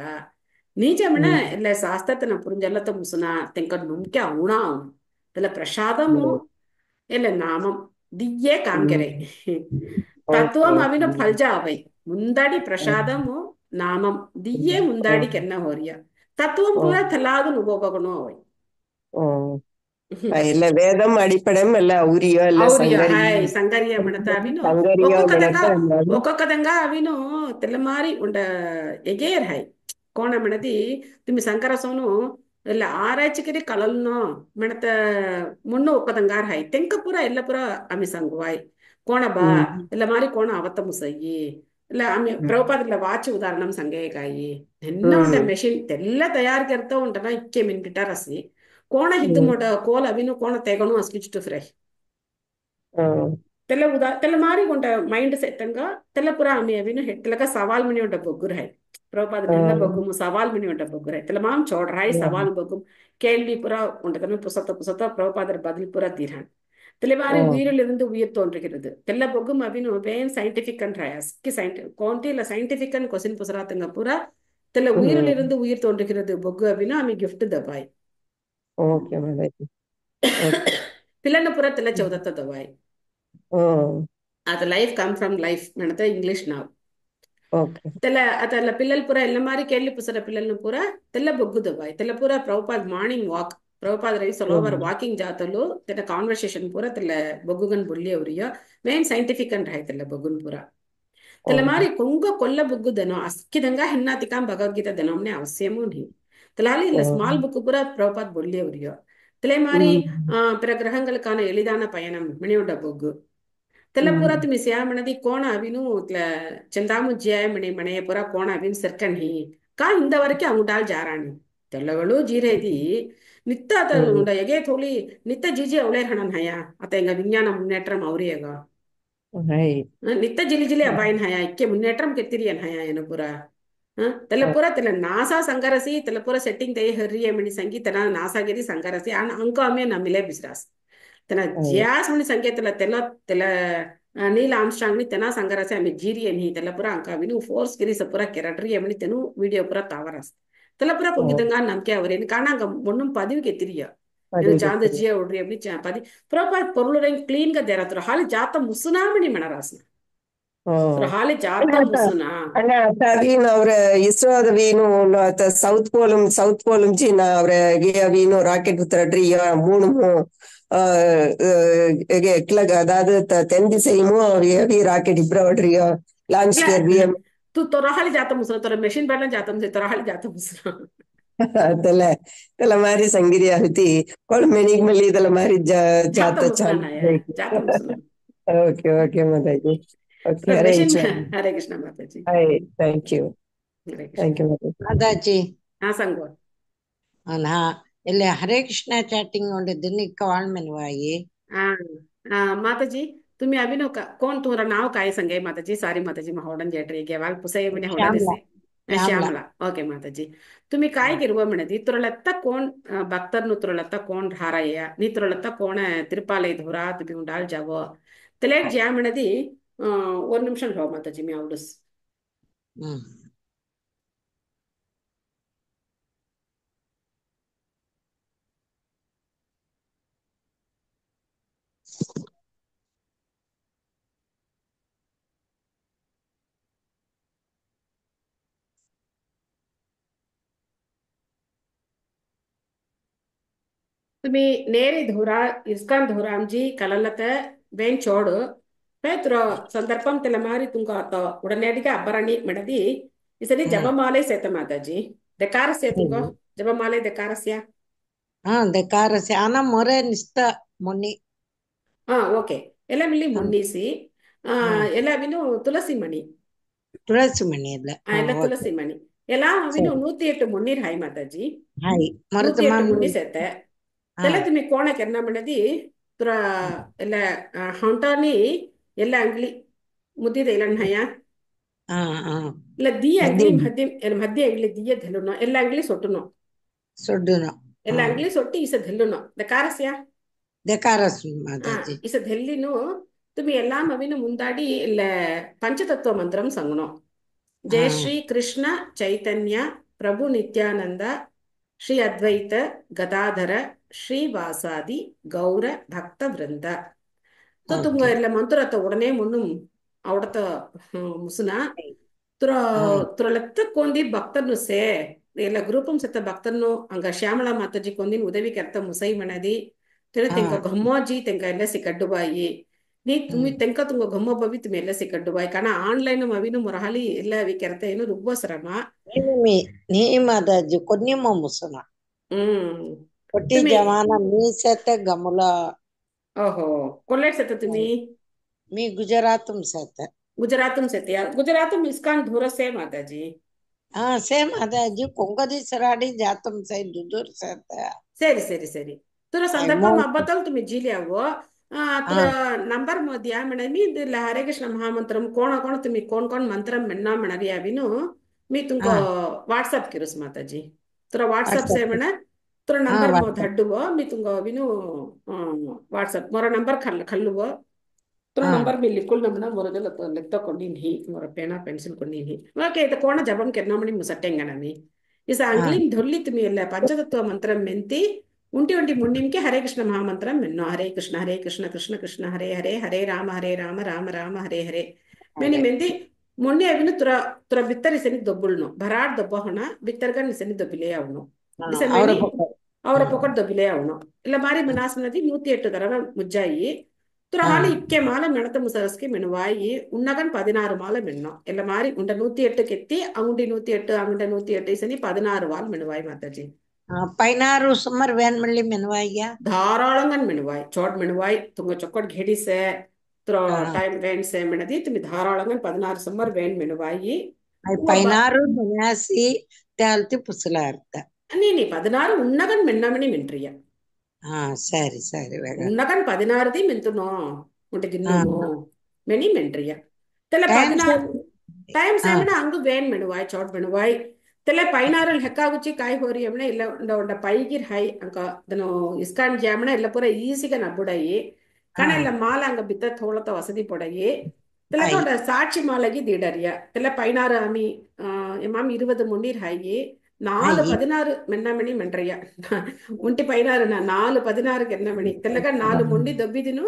[SPEAKER 1] நீச்சமன இல்ல சாஸ்திரத்தை நான் புரிஞ்சல்லத்த முசுனா தெங்க நும்கே அவுனா இதுல பிரசாதமோ இல்ல நாமம் தியே காம்கரை தத்துவம் அவின பல்ஜா அவை முந்தாடி பிரசாதமோ நாமம் தியே முந்தாடி கென்ன ஹோரியா தத்துவம் பூரா தலாது உபோகணும் அவை
[SPEAKER 4] இல்ல வேதம் அடிப்படம் இல்ல ಔರಿಯ இல்ல
[SPEAKER 1] ಸಂಗರಿಯ ಮಣತ ಅವಿನು ಒಕ್ಕೊಕ್ಕದಂಗ ಅವಿನು ತೆಲಮಾರಿ ಉಂಡ ಎಗೇರ್ ಹೈ ಕೋಣ ಮೆಣದಿ ತುಮಿ ಸಂಕರಸೋನು ಇಲ್ಲ ಆರಾய்ச்சிக்கರಿ ಕಲಲ್ನೋ ಮೆಣತ ಮುನ್ನು ಒಕ್ಕದಂಗಾರ್ ಹೈ ತೆಂಕ ಪೂರ ಎಲ್ಲ ಪೂರ ಅಮಿ ಸಂಗುವಾಯ್ ಕೋಣ ಬಾ ಎಲ್ಲ ಮಾರಿ ಕೋಣ ಅವತ್ತ ಮುಸಯ್ಯಿ ಇಲ್ಲ ಆమె ప్రభుపాదుల వాచ్ ఉదాహరణం సంగేకాయి ఎన్న ఉంట మెషిన్ తెల్ల తయారు కెర్తా ఉంటనా ఇక్కే మిన్ గిటారసి ಕೋಣ ಹಿದ್ದು ಮೊಟ ಕೋಲ್ ಅವಿನು ಕೋಣ ತೆಗನು ಅಸ್ಲಿಚ್ಟು ಫ್ರೈ తెల్ల మారిగుంట మైండ్ సెట్ అంగా తెల్లపుర ఆమె అవిను తెల్లగా సవాల్ మిని ఉంట బొగ్గురు హై ప్రభుపాద నిన్న బొగ్గుము సవాల్ మిని ఉంట బొగ్గురు హై తెల్ల మాం చోడ్రాయి సవాల్ బొగ్గుం கேள்வி புறா உண்டதன புசத்த பிரபுபாதர் பதில் புறா தீரான் தெளிவாரி உயிரிலிருந்து உயிர் தோன்றுகிறது தெல்ல பொகும் அவினு வேன் சயின்டிபிக் அஸ்கி கோண்டில சயின்டிபிக் அண்ட் கொஸ்டின் புசராத்துங்க புறா தெல்ல உயிரிலிருந்து உயிர் தோன்றுகிறது பொகு அவினு ஆమె గిఫ్ట్ దబాయి పిల్లల పుర తెల్ల చౌదత్త దబాయి అది లైఫ్ కమ్ ఫ్రమ్ లైఫ్ మనత ఇంగ్లీష్ నా తెల్ల అతల పిల్లల పుర ಎಲ್ಲ ಮಾರಿ ಕೇಳಿ ಪುಸರ పిల్లలను పుర తెల్ల బొగ్గు దబాయి తెల్ల పుర ప్రభుపాద్ మార్నింగ్ వాಕ್ ప్రభుపాద ರವಿ ಸಲೋವರ್ ವಾಕಿಂಗ್ ಜಾತಲು ತೆನ ಕಾನ್ವರ್ಸೇಷನ್ ಪೂರ ತೆಲ್ಲ ಬೊಗ್ಗುಗನ್ ಬುಲ್ಲಿ ಅವರಿಯ ಮೇನ್ ಸೈಂಟಿಫಿಕ್ ಅಂಡ್ ಹಾಯ್ತಲ್ಲ ಬೊಗ್ಗುನ್ ಪೂರ ತೆಲ್ಲ ಮಾರಿ ಕೊಂಗ ಕೊಲ್ಲ ಬೊಗ್ಗುದನೋ ಅಸ್ಕಿದಂಗ ಹಿನ್ನಾತಿಕಾಂ ಭಗವದ್ಗೀತಾ ದನೋಮ್ನೆ ಅವಶ್ಯಮೂ ನೀ தெலாலி இல்ல ஸ்மால் புக்கு பூரா பிரபாத் பொல்லி அவரியோ தெலே மாதிரி பிற கிரகங்களுக்கான எளிதான பயணம் மினியோட பொக்கு தெல்ல பூரா துமி சியாமனதி கோண அவினு செந்தாமு ஜியாய மணி மனைய பூரா கோண அவின் செர்க்கன்ஹி கா இந்த வரைக்கும் அவங்கடால் ஜாராணி తెల్లవಳು ಜೀರೇದಿ ನಿತ್ತ ಅತ ಎಗೆ ತೋಲಿ ನಿತ್ತ ಜಿಜಿ ಅವಳೇ ಹಣನ್ ಹಯ ಅತ ಎಂಗ ವಿಜ್ಞಾನ ಮುನ್ನೇಟ್ರಂ ಅವ್ರಿಯಗ ನಿತ್ತ ಜಿಲಿ ಜಿಲಿ ಅಬಾಯಿನ್ ಹಯ ಇಕ್ಕೆ ಮುನ್ನೇಟ್ರಂ ಕೆತ್ತಿರಿಯನ್ ಹಯ ಏನು ಪುರ తెల్ల పూర తెల్ల నాసా సంగరసి తెల్ల పూర సెట్టింగ్ తయ హర్రియ మిని సంగీ తన నాసాగిరి సంగరసి అంక ఆమె నమిలే బిస్రాస్ తన జియాస్ మిని సంకేతల తెల్ల తెల్ల ನೀಲ್ ಆಮ್ಸ್ಟ್ರಾಂಗ್ ನಿ ತೆನ ಸಂಗರಸಿ ಆమె ಜೀರಿಯ ನಿ తెల్ల పూర ಅಂಕ ವಿನು ಫೋರ್ಸ್ ಗಿರಿ ಸಪುರ ಕೆರಡ್ರಿಯ మిని ತೆನು ವಿಡಿಯೋ ಪುರ ತಾವರಸ್ తెల్ల పూర పొంగితంగా నమ్కే అవరేని కాణంగ మొన్నం పదివికి ఎత్తిరియ నేను చాంద జియ ఒడ్రి అమ్ని పది ప్రోపాత్ పొరులు రేం క్లీన్ గా దేరతురు హాలి జాత ಮುಸುನಾಮಣಿ ಮಣರಾಸ್ನ ಹಾಲಿ ಜಾತ ಮುಸುನಾ
[SPEAKER 4] ಅವ್ರ ಇಸ್ರೋ ವೀನು ಸೌತ್ ಪೋಲ್ ಚೀನ ಅವ್ರ ವೀನು ರಾಕೆಟ್ உத்தரட்ரி மூணு அதாவது தென் திசையும் ராக்கெட் இப்ரவட்ரியோ launch
[SPEAKER 1] tu torahali jata musna tora machine bana jata musna torahali jata musna
[SPEAKER 4] त्याला त्याला मारी संगिरी होती कोण मेनिक मल्ली त्याला मारी
[SPEAKER 1] जातो
[SPEAKER 4] जात
[SPEAKER 1] मुसलन आया जातो मुसलन
[SPEAKER 4] ओके ओके माताजी ओके हरे
[SPEAKER 1] मशीन
[SPEAKER 4] कृष्ण
[SPEAKER 1] हरे कृष्ण माताजी
[SPEAKER 4] हाय थैंक यू
[SPEAKER 1] हरे कृष्ण
[SPEAKER 4] माताजी
[SPEAKER 2] மாதாஜி
[SPEAKER 1] हाँ संगो
[SPEAKER 2] ஆனா இல்ல ஹரே கிருஷ்ணா சாட்டிंग உண்டு தினிக்க வாழ்மென்வாயி
[SPEAKER 1] हाँ हाँ माताजी तुम्ही अभिनव का कोण तुम्हारा नाव काय संगे माताजी सारी माताजी महोडन जेट्री गेवाल पुसय मने
[SPEAKER 2] ಶ್ಯಾಮ್ಲಾ
[SPEAKER 1] होडारेसे
[SPEAKER 2] ಶ್ಯಾಮ್ಲಾ
[SPEAKER 1] श्यामला ओके माताजी तुम्ही काय गिರುವ मणदी तुरलत्ता कोण भक्तरनु तुरलत्ता कोण हाराय नी तुरलत्ता कोण तिरुपाले धोरा तुम्ही उंडाल जावो तलेट ज्या मणदी ಒಂದು ನಿಮಿಷ ಹೋ ಮಾತಾಜಿ ಮಿ ಅವಡಸ್
[SPEAKER 2] ಹ್ಮ್
[SPEAKER 1] तुम्ही नेरी धुरा इस्कान धुरामजी कललत वेन चोಡು पेत्र संदर्भम तेला मारी तुमको आता उडनेडिगे अब्बरणी मडदी इसरी
[SPEAKER 2] ಹ್ಮ್
[SPEAKER 1] जपमाले सेत माताजी देकार से तुमको
[SPEAKER 2] ಹ್ಮ್
[SPEAKER 1] जपमाले देकारस्या
[SPEAKER 2] ಹಾ ದೆಕಾರಸಿ ಆನ ಮೊರೆ ನಿಸ್ತ ಮೊನ್ನಿ
[SPEAKER 1] ಓಕೆ ಎಲ್ಲ ಮಿಲ್ಲಿ
[SPEAKER 2] ಹ್ಮ್
[SPEAKER 1] ಮುನ್ನಿಸಿ
[SPEAKER 2] ಹ್ಮ್
[SPEAKER 1] ಎಲ್ಲ ಅವಿನು ತುಳಸಿ ಮಣಿ
[SPEAKER 2] ತುಳಸಿ ಮಣಿ ಎಲ್ಲ ಹಾ
[SPEAKER 1] ಎಲ್ಲ
[SPEAKER 2] ಓಕೆ
[SPEAKER 1] ತುಳಸಿ ಮಣಿ ಎಲ್ಲ ಅವಿನು
[SPEAKER 2] ಸರಿ
[SPEAKER 1] 108 ಮುನ್ನೀರ್ ಹಾಯ್ ಮಾತಾಜಿ
[SPEAKER 2] ಹಾಯ್ ಮರದ
[SPEAKER 1] 108
[SPEAKER 2] ಮಾಮೂಲಿ
[SPEAKER 1] ಮುನ್ನಿ ಸೇತೆ
[SPEAKER 2] ಹಾ
[SPEAKER 1] तेला तुम्ही कोण केन्ना म्हणदी तुरा ಎಲ್ಲ ಹೌಂಟಾನಿ ಎಲ್ಲ ಅಂಗ್ಲಿ ಮುದ್ದಿದ ಇಲ್ಲ ಹಯ್ಯ
[SPEAKER 2] ಹಾ ಹಾ
[SPEAKER 1] ಇಲ್ಲ ದಿ
[SPEAKER 2] ಮದ್ದೆ
[SPEAKER 1] ಅಂಗ್ಲಿ ಮಧ್ಯ ಅಂಗ್ಲಿ ದಿಯ ಧೆಲುನೋ ಎಲ್ಲ ಅಂಗ್ಲಿ ಸೊಟ್ಟುನೋ
[SPEAKER 2] ಸೊಡ್ಡುನ ಹಾ
[SPEAKER 1] ಎಲ್ಲ ಅಂಗ್ಲಿ ಸೊಟ್ಟಿ ಇಸ ಧೆಲುನೋ ದ ಕಾರಸ್ಯ
[SPEAKER 2] ದೆಕಾರಸಿ ಮಾತಾಜಿ
[SPEAKER 1] ಇಸ ಧೆಲ್ಲಿನು तुम्ही ಎಲ್ಲ ಮವಿನು ಮುಂದಾಡಿ ಇಲ್ಲ ಪಂಚತತ್ವ ಮಂತ್ರಂ ಸಂಗನೋ
[SPEAKER 2] ಹಾ
[SPEAKER 1] जय श्री कृष्ण चैतन्य प्रभु नित्यानंद श्री अद्वैत गदाधर श्रीवासादि गौर भक्त वृंद तो तुम
[SPEAKER 2] ಓಕೆ
[SPEAKER 1] ಎಲ್ಲ ಮಂತ್ರತ ಉಡನೆ ಮುನ್ನುಂ ಅವಡತ ಮುಸುನ ತುರ
[SPEAKER 2] ಹಾ
[SPEAKER 1] ತುರಲತ್ತ ಕೊಂದಿ ಭಕ್ತನು ಸೇ ಎಲ್ಲ ಗ್ರೂಪಂ ಸತ್ತ ಭಕ್ತನು ಅಂಗ ಶ್ಯಾಮಳ ಮಾತಾಜಿ ಕೊಂದಿನ ಉದವಿ ಕೆರ್ತ ಮುಸೈ ಮಣದಿ तेरे
[SPEAKER 2] ಹಾ
[SPEAKER 1] तेंका घम्मोजी तेंका ಎಲ್ಲ सिकड्डु बाई नी तुम्ही
[SPEAKER 2] ಹ್ಮ್
[SPEAKER 1] तेंका तुंग घम्मो बवी तुम्ही ಎಲ್ಲ सिकड्डु बाई कारण ऑनलाइन मविनु मोरहाली ಎಲ್ಲ ವಿ ಕೆರತೆ ಏನು ರುಬ್ಬ ಶ್ರಮ
[SPEAKER 2] ನೀ ಮಾತಾಜಿ ಕೊನ್ನಿಮ್ಮ ಮುಸುನ
[SPEAKER 1] हम्म
[SPEAKER 2] ಕೊಟ್ಟಿ
[SPEAKER 1] तुम्ही
[SPEAKER 2] ಜವಾನ ಮೀಸೆತ ಗಮುಲ
[SPEAKER 1] ओहो कोल्लेट सेता तुम्ही
[SPEAKER 2] मी गुजरातम सेत
[SPEAKER 1] गुजरातम सेते गुजरातम इस्कान धुरसे माताजी
[SPEAKER 2] ಹಾ ಸೇಮ್ ಮಾತಾಜಿ ಕೊಂಗದಿ ಸರಾಡಿ ಜಾತಂ ಸೈ ದುದುರ್ ಸೇತ
[SPEAKER 1] ಸರಿ ಸರಿ ಸರಿ तुर संदर्भ
[SPEAKER 2] ಅಮೌಂಟ್
[SPEAKER 1] अब्बतल तुम्ही जिल्यावो
[SPEAKER 2] ಹಾ
[SPEAKER 1] तुर नंबर मोदिया म्हणे मी दिला हरे कृष्ण महामंत्रम कोण कोण तुम्ही कोण कोण मंत्रम म्हणना म्हणारी अविनु मी
[SPEAKER 2] ಹಾ
[SPEAKER 1] तुमको व्हाट्सअप किरुस माताजी तुरा व्हाट्सअप से
[SPEAKER 2] ವಾಟ್ಸಪ್
[SPEAKER 1] म्हणे तुरा
[SPEAKER 2] ಹಾ
[SPEAKER 1] नंबर मो
[SPEAKER 2] ವಾಟ್ಸಪ್
[SPEAKER 1] धड्डुवो मी तुमको अविनु व्हाट्सअप मोरा नंबर खल्लुवो तुरा
[SPEAKER 2] ಹಾ
[SPEAKER 1] नंबर मी लिखुल नमना मोरा दल लिख तो कोंडी नहीं मोरा पेना पेंसिल कोंडी नहीं ओके तो कोण जबम केन्ना मणि मुसट्टेंगना मी इस
[SPEAKER 2] ಹಾ
[SPEAKER 1] अंग्लिंग धुल्ली तुम्ही ಎಲ್ಲ पंचतत्व मंत्रम ಮೆಂತಿ उंटी उंटी मुन्निम हरे कृष्ण महामंत्रम मिन्नो हरे कृष्ण कृष्ण कृष्ण हरे हरे हरे राम राम राम हरे हरे मेनी
[SPEAKER 2] ಅದೇ
[SPEAKER 1] मेंदी ಮೊನ್ನೆ ಅವಿನ ತುರ ತುರ ಬಿತ್ತರಿ ಸೆನಿ ದೊಬ್ಬುಳ್ನು ಭರಾಡ್ ದೊಬ್ಬ ಹೊಣ ಬಿತ್ತರ್ಗನ್ ಸೆನಿ ದೊಬ್ಬಿಲೇ ಅವನು
[SPEAKER 2] ಹಾ
[SPEAKER 1] ಇಸ
[SPEAKER 2] ಅವರ
[SPEAKER 1] ಮೇನಿ
[SPEAKER 2] ಪಕ್ಕ
[SPEAKER 1] ಅವರ
[SPEAKER 2] ಹ್ಮ್
[SPEAKER 1] ಪೊಕಟ್ ದೊಬ್ಬಿಲೇ ಅವನು ಇಲ್ಲ ಮಾರಿ ಮನಾಸ್ ನದಿ 108 தடவ முஜ்ஜாயி துர
[SPEAKER 2] ಹಾ
[SPEAKER 1] ಹಾಲಿ ಇಕ್ಕೆ ಮಾಲ ಮೆಣತ ಮುಸರಸ್ಕಿ ಮೆನುವಾಯಿ ಉನ್ನಗನ್ 16 ಮಾಲ ಮೆನ್ನೋ ಎಲ್ಲ ಮಾರಿ ಉಂಡ 108 ಕೆತ್ತಿ ಅಂಗುಂಡಿ 108 ಅಂಗುಂಡ 108 ಸನಿ 16 ವಾಲ್ ಮೆನುವಾಯಿ ಮಾತಾಜಿ
[SPEAKER 2] పైనారు సుమర్ వేన్ మళ్ళీ మెనవయ్యా
[SPEAKER 1] धाराळंगन मिणवाय चोट मिणवाय तुंग चोकट घेडी से तुरो
[SPEAKER 2] ಹಾ
[SPEAKER 1] टाइम वेन से मिणदी तुम्ही धाराळंगन 16 समर वेन मिणवाई
[SPEAKER 2] అవి
[SPEAKER 1] वो ब
[SPEAKER 2] పైనారు దున్యాసి తేల్తి పుసలార్త
[SPEAKER 1] नी 16 उन्नगन मिन्नमणि मिन्ट्रिय
[SPEAKER 2] ಹಾ ಸರಿ ಸರಿ ಬೇಗ
[SPEAKER 1] उन्नगन 16 दी मिन्तुनो उंटे
[SPEAKER 2] ಹಾ
[SPEAKER 1] गिन्नुनो मेनी मिन्ट्रिय तेले
[SPEAKER 2] ಟೈಮ್
[SPEAKER 1] 16
[SPEAKER 2] ಸೇವ್
[SPEAKER 1] टाइम
[SPEAKER 2] ಹಾ
[SPEAKER 1] सेवन अंग वेन मिणवाय चोट मिणवाय तेले पैनारल हेक्कागुच्ची काय होरी यमने ಇಲ್ಲ ಉಂಡ ಪೈಗಿರ್ ಹೈ ಅಂಕ ದನು ಇಸ್ಕಾನ್ ಜಾಮಣ ಎಲ್ಲ ಪೂರ ಈಸಿಗೆ ನಬ್ಬುಡಯಿ
[SPEAKER 2] ಹಾ
[SPEAKER 1] ಕಣ ಎಲ್ಲ ಮಾಲ ಅಂಗ ಬಿತ್ತ ಥೋಳತ ವಸದಿ ಪೊಡಯಿ ತೆಲಕ
[SPEAKER 2] ಹಾಯ್
[SPEAKER 1] ಉಂಡ ಸಾಕ್ಷಿ ಮಾಲಗಿ ದೀಡರಿಯ ತೆಲ ಪೈನಾರ ಅಮಿ ಎಮಾಮ್ 20 ಮುನ್ನೀರ್ ಹಾಯಿ நாலு
[SPEAKER 2] ಹಾಯ್
[SPEAKER 1] 16 மென்னமணி மென்றையா உண்டி பைனாறு நாலு 16 எண்ணமணி తెల్లగా నాలు మొండి దొబ్బిదిను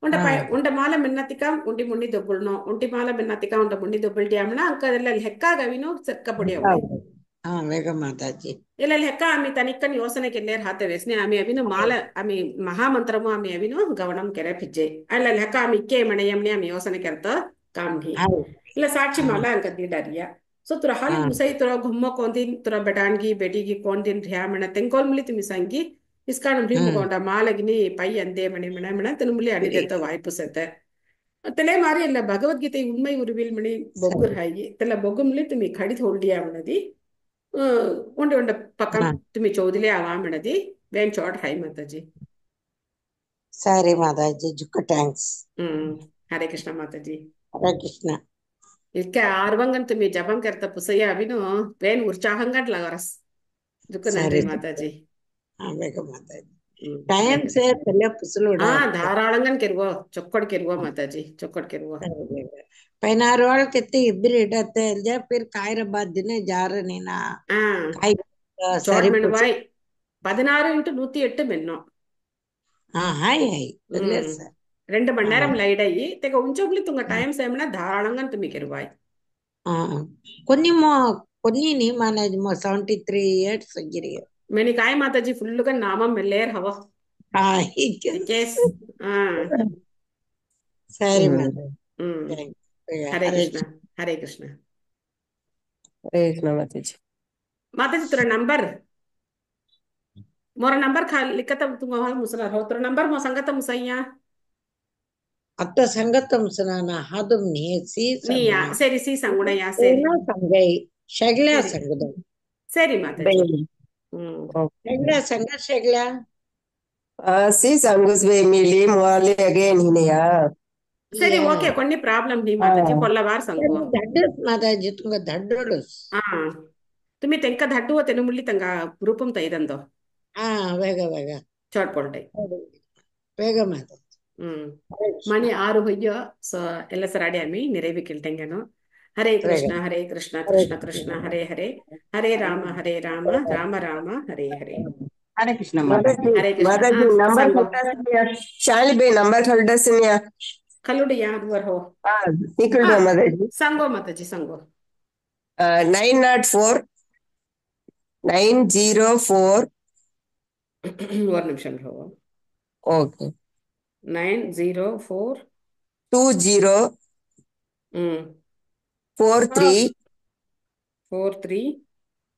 [SPEAKER 1] ఉండ
[SPEAKER 2] ಹಾ
[SPEAKER 1] పై ఉండ మాల ಮೆನ್ನತಿಕ ಉಂಡಿ ಮುಣ್ಣಿ ದೊಬ್ಬುಳ್ನೋ ಉಂಟಿ ಮಾಲ ಮೆನ್ನತಿಕ ಉಂಡ ಮುಣ್ಣಿ ದೊಬ್ಬಲ್ಟಿ ಅಮ್ಮನ ಅಂಕದೆಲ್ಲ ಲೆಕ್ಕಾಗವಿನು ಸೆಕ್ಕ ಪೊಡಿ ಅವಳೆ
[SPEAKER 2] ಹಾ ಬೇಗ ಮಾತಾಜಿ
[SPEAKER 1] ಇಲ್ಲ ಲೆಕ್ಕ ಆಮಿ ತನಿಕ್ಕನ್ ಯೋಸನೆ ಕೆಲ್ಲೇರ್ ಹಾತೆ ವೆಸ್ನೆ ಆಮಿ ಅವಿನು ಮಾಲ ಆಮಿ ಮಹಾಮಂತ್ರಮು ಆಮಿ ಅವಿನು ಗವಣಂ ಕೆರೆ ಪಿಜ್ಜೆ ಅಲ್ಲ ಲೆಕ್ಕ ಆಮಿ ಇಕ್ಕೆ ಮಣೆಯಮ್ನೆ ಆಮಿ ಯೋಸನೆ ಕೆರ್ತ ಕಾಮ್ನಿ
[SPEAKER 2] ಹಾಯ್
[SPEAKER 1] ಇಲ್ಲ ಸಾಕ್ಷಿ
[SPEAKER 2] ಹಾ
[SPEAKER 1] ಮಾಲ ಅಂಕದ್ದಿಡರಿಯ सो तुरा हाली
[SPEAKER 2] हाँ
[SPEAKER 1] मुसई तुरा घुम्मो कौन दिन तुरा बेटानगी बेटी की कौन दिन रिया मना तेंकोल मुली तुमी संगी इसका नम्री
[SPEAKER 2] हम्म
[SPEAKER 1] मुगोंडा मालगिनी पै अंदे मणि मना मना तेनु मुली अनिदेत्तो वाइपु सेते तेले मारी अल्ल भगवद्गीते उम्मै उरुविल मणि बोग्गुर
[SPEAKER 2] सही
[SPEAKER 1] हाई तेला बोग्गु मुली तुमी खड़ी थोल्डिया मनदी उंडे उंडे पक्कम
[SPEAKER 2] हाँ
[SPEAKER 1] तुमी चौदिले आवा मनदी वेन चोट हाई माताजी
[SPEAKER 2] सरी माताजी जुक्क थैंक्स
[SPEAKER 1] हरे कृष्ण माताजी
[SPEAKER 2] हरे कृष्ण
[SPEAKER 1] इनके आर्वंगन तुम्ही जपम करता पुसया अभिनो वेन उत्साहंगट लगरस दुख नंरी
[SPEAKER 2] सरी
[SPEAKER 1] माताजी
[SPEAKER 2] हाँ बेगम माताजी टाइम से पहले
[SPEAKER 1] ఆ
[SPEAKER 2] पुसलूड़ा
[SPEAKER 1] ధారాళంగా కెరువో చొక్కడి కెరువో మాతాజీ చొక్కడి కెరువో
[SPEAKER 2] पहनार वाल कितने इब्बी इडते जा फिर कायराबाद दिने जार नीना
[SPEAKER 1] ఆ
[SPEAKER 2] काई
[SPEAKER 1] చోట్
[SPEAKER 2] सरी पुस
[SPEAKER 1] మెనువాయ్ 16 × 108 మెన్నో
[SPEAKER 2] हाँ हाय हाय पहले से
[SPEAKER 1] 2 மணி
[SPEAKER 2] हाँ
[SPEAKER 1] நேரம் லைட் అయ్యి తెగ ఉంచోబ్లి తుంగ టైం సేమన ధారాళంగా తుమ్మి కెరువాయ్
[SPEAKER 2] हाँ కొన్ని మో కొన్ని నీ మానేజ్ మో 73 ఇయర్స్ గిరి
[SPEAKER 1] మెని కాయ మాతాజీ ఫుల్లుగా నామం మెల్లేర్ హవ
[SPEAKER 2] हाँ ठीक है
[SPEAKER 1] టికేస్ ఆ
[SPEAKER 2] सरी माता
[SPEAKER 1] ఉమ్,
[SPEAKER 2] थैंक
[SPEAKER 1] హరే
[SPEAKER 2] हरे
[SPEAKER 1] కృష్ణ హరే కృష్ణ
[SPEAKER 4] हरे कृष्ण माताजी।
[SPEAKER 1] माताजी तेरा नंबर मोरा नंबर खा लिखता तुम वहां मुसरा हो तेरा नंबर मो संगत मुसैया
[SPEAKER 2] अत्त संगतम सुनाना हादुम नी सी
[SPEAKER 1] நீயா
[SPEAKER 2] संगुना
[SPEAKER 1] சரி சி சங்குணையா சரி
[SPEAKER 2] पूर्ण संगई शगला
[SPEAKER 1] சரி
[SPEAKER 2] संगदम
[SPEAKER 1] சரி மாதாஜி
[SPEAKER 2] बेल
[SPEAKER 1] ம்
[SPEAKER 2] शगला संग शगला
[SPEAKER 4] सी संगुस बे मिली मुआले अगेन हिनेया
[SPEAKER 1] சரி
[SPEAKER 2] या
[SPEAKER 1] ఓకే కొన్ని ప్రాబ్లం నీ మాతాజీ
[SPEAKER 4] हाँ
[SPEAKER 1] కొల్లవార్ సంగో
[SPEAKER 2] धड्डस माता जितुंग धड्डोडस
[SPEAKER 1] ఆ तुम्ही तेंका धाड्डू तेनु मुल्ली तंगा रूपम तैದಂದೋ
[SPEAKER 2] हाँ वेगा वेगा
[SPEAKER 1] ಚೋಟ್ ಪೊಲ್ಟೈ
[SPEAKER 2] वेगा माता
[SPEAKER 1] ಹ್ಮ್
[SPEAKER 2] हरे कृष्ण
[SPEAKER 1] ಮಣಿ 6 ಹೊಯ್ಯೋ ಸೊ ಎಲ್ಲ ಸರಾಡಿ ಅಮ್ಮಿ ನಿರೇವಿ ಕಿಲ್ಟೆಂಗೆನು
[SPEAKER 2] वेगा
[SPEAKER 1] ಹರೇ ಕೃಷ್ಣ
[SPEAKER 2] हरे
[SPEAKER 1] ಕೃಷ್ಣ ಕೃಷ್ಣ
[SPEAKER 2] कृष्ण
[SPEAKER 1] ಹರೇ ಹರೇ ಹರೇ ರಾಮ ರಾಮ ರಾಮ ಹರೇ ಹರೇ
[SPEAKER 5] हरे कृष्ण माता जी।
[SPEAKER 4] माताजी
[SPEAKER 1] हरे कृष्ण
[SPEAKER 4] माताजी नंबर
[SPEAKER 1] संगो
[SPEAKER 4] खोटा सुनिया शाली बे नंबर खोटा सुनिया
[SPEAKER 1] कलुड़ी याद वर हो
[SPEAKER 4] हाँ निकल
[SPEAKER 1] हाँ
[SPEAKER 4] दो माताजी
[SPEAKER 1] संगो माताजी संगो
[SPEAKER 4] 904 904
[SPEAKER 1] ஒரு நிமிஷம் ரோ
[SPEAKER 4] ओके
[SPEAKER 1] 904
[SPEAKER 4] 20
[SPEAKER 1] ம்
[SPEAKER 4] 43
[SPEAKER 1] 43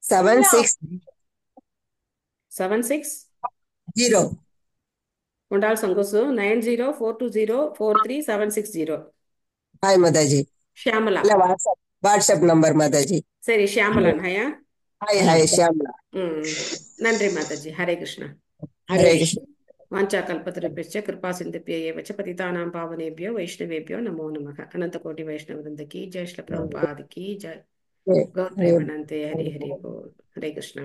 [SPEAKER 4] 760
[SPEAKER 1] 76 ఉండాలి సంగోసు 9042043760
[SPEAKER 4] हाय माताजी
[SPEAKER 1] శ్యామల
[SPEAKER 4] अल्लाह व्हाट्सएप व्हाट्सएप नंबर माताजी
[SPEAKER 1] சரி శ్యామలన్ హయా
[SPEAKER 4] हाय हाय श्यामला
[SPEAKER 1] ம் நன்றி மாதாஜி ஹரே கிருஷ்ணா
[SPEAKER 2] हरे
[SPEAKER 4] हरे
[SPEAKER 2] कृष्ण
[SPEAKER 4] कृष्ण
[SPEAKER 1] वाञ्छाकल्पतरुभ्यश्च कृपासिन्धुभ्य एव च पतितानां पावनेभ्यो वैष्णवेभ्यो नमो नमः अनन्तकोटि वैष्णववृन्द की जय श्री प्रभुपाद की जय गौर
[SPEAKER 4] हरे
[SPEAKER 1] प्रेमानंदे हरि हरि बोल हरे कृष्णा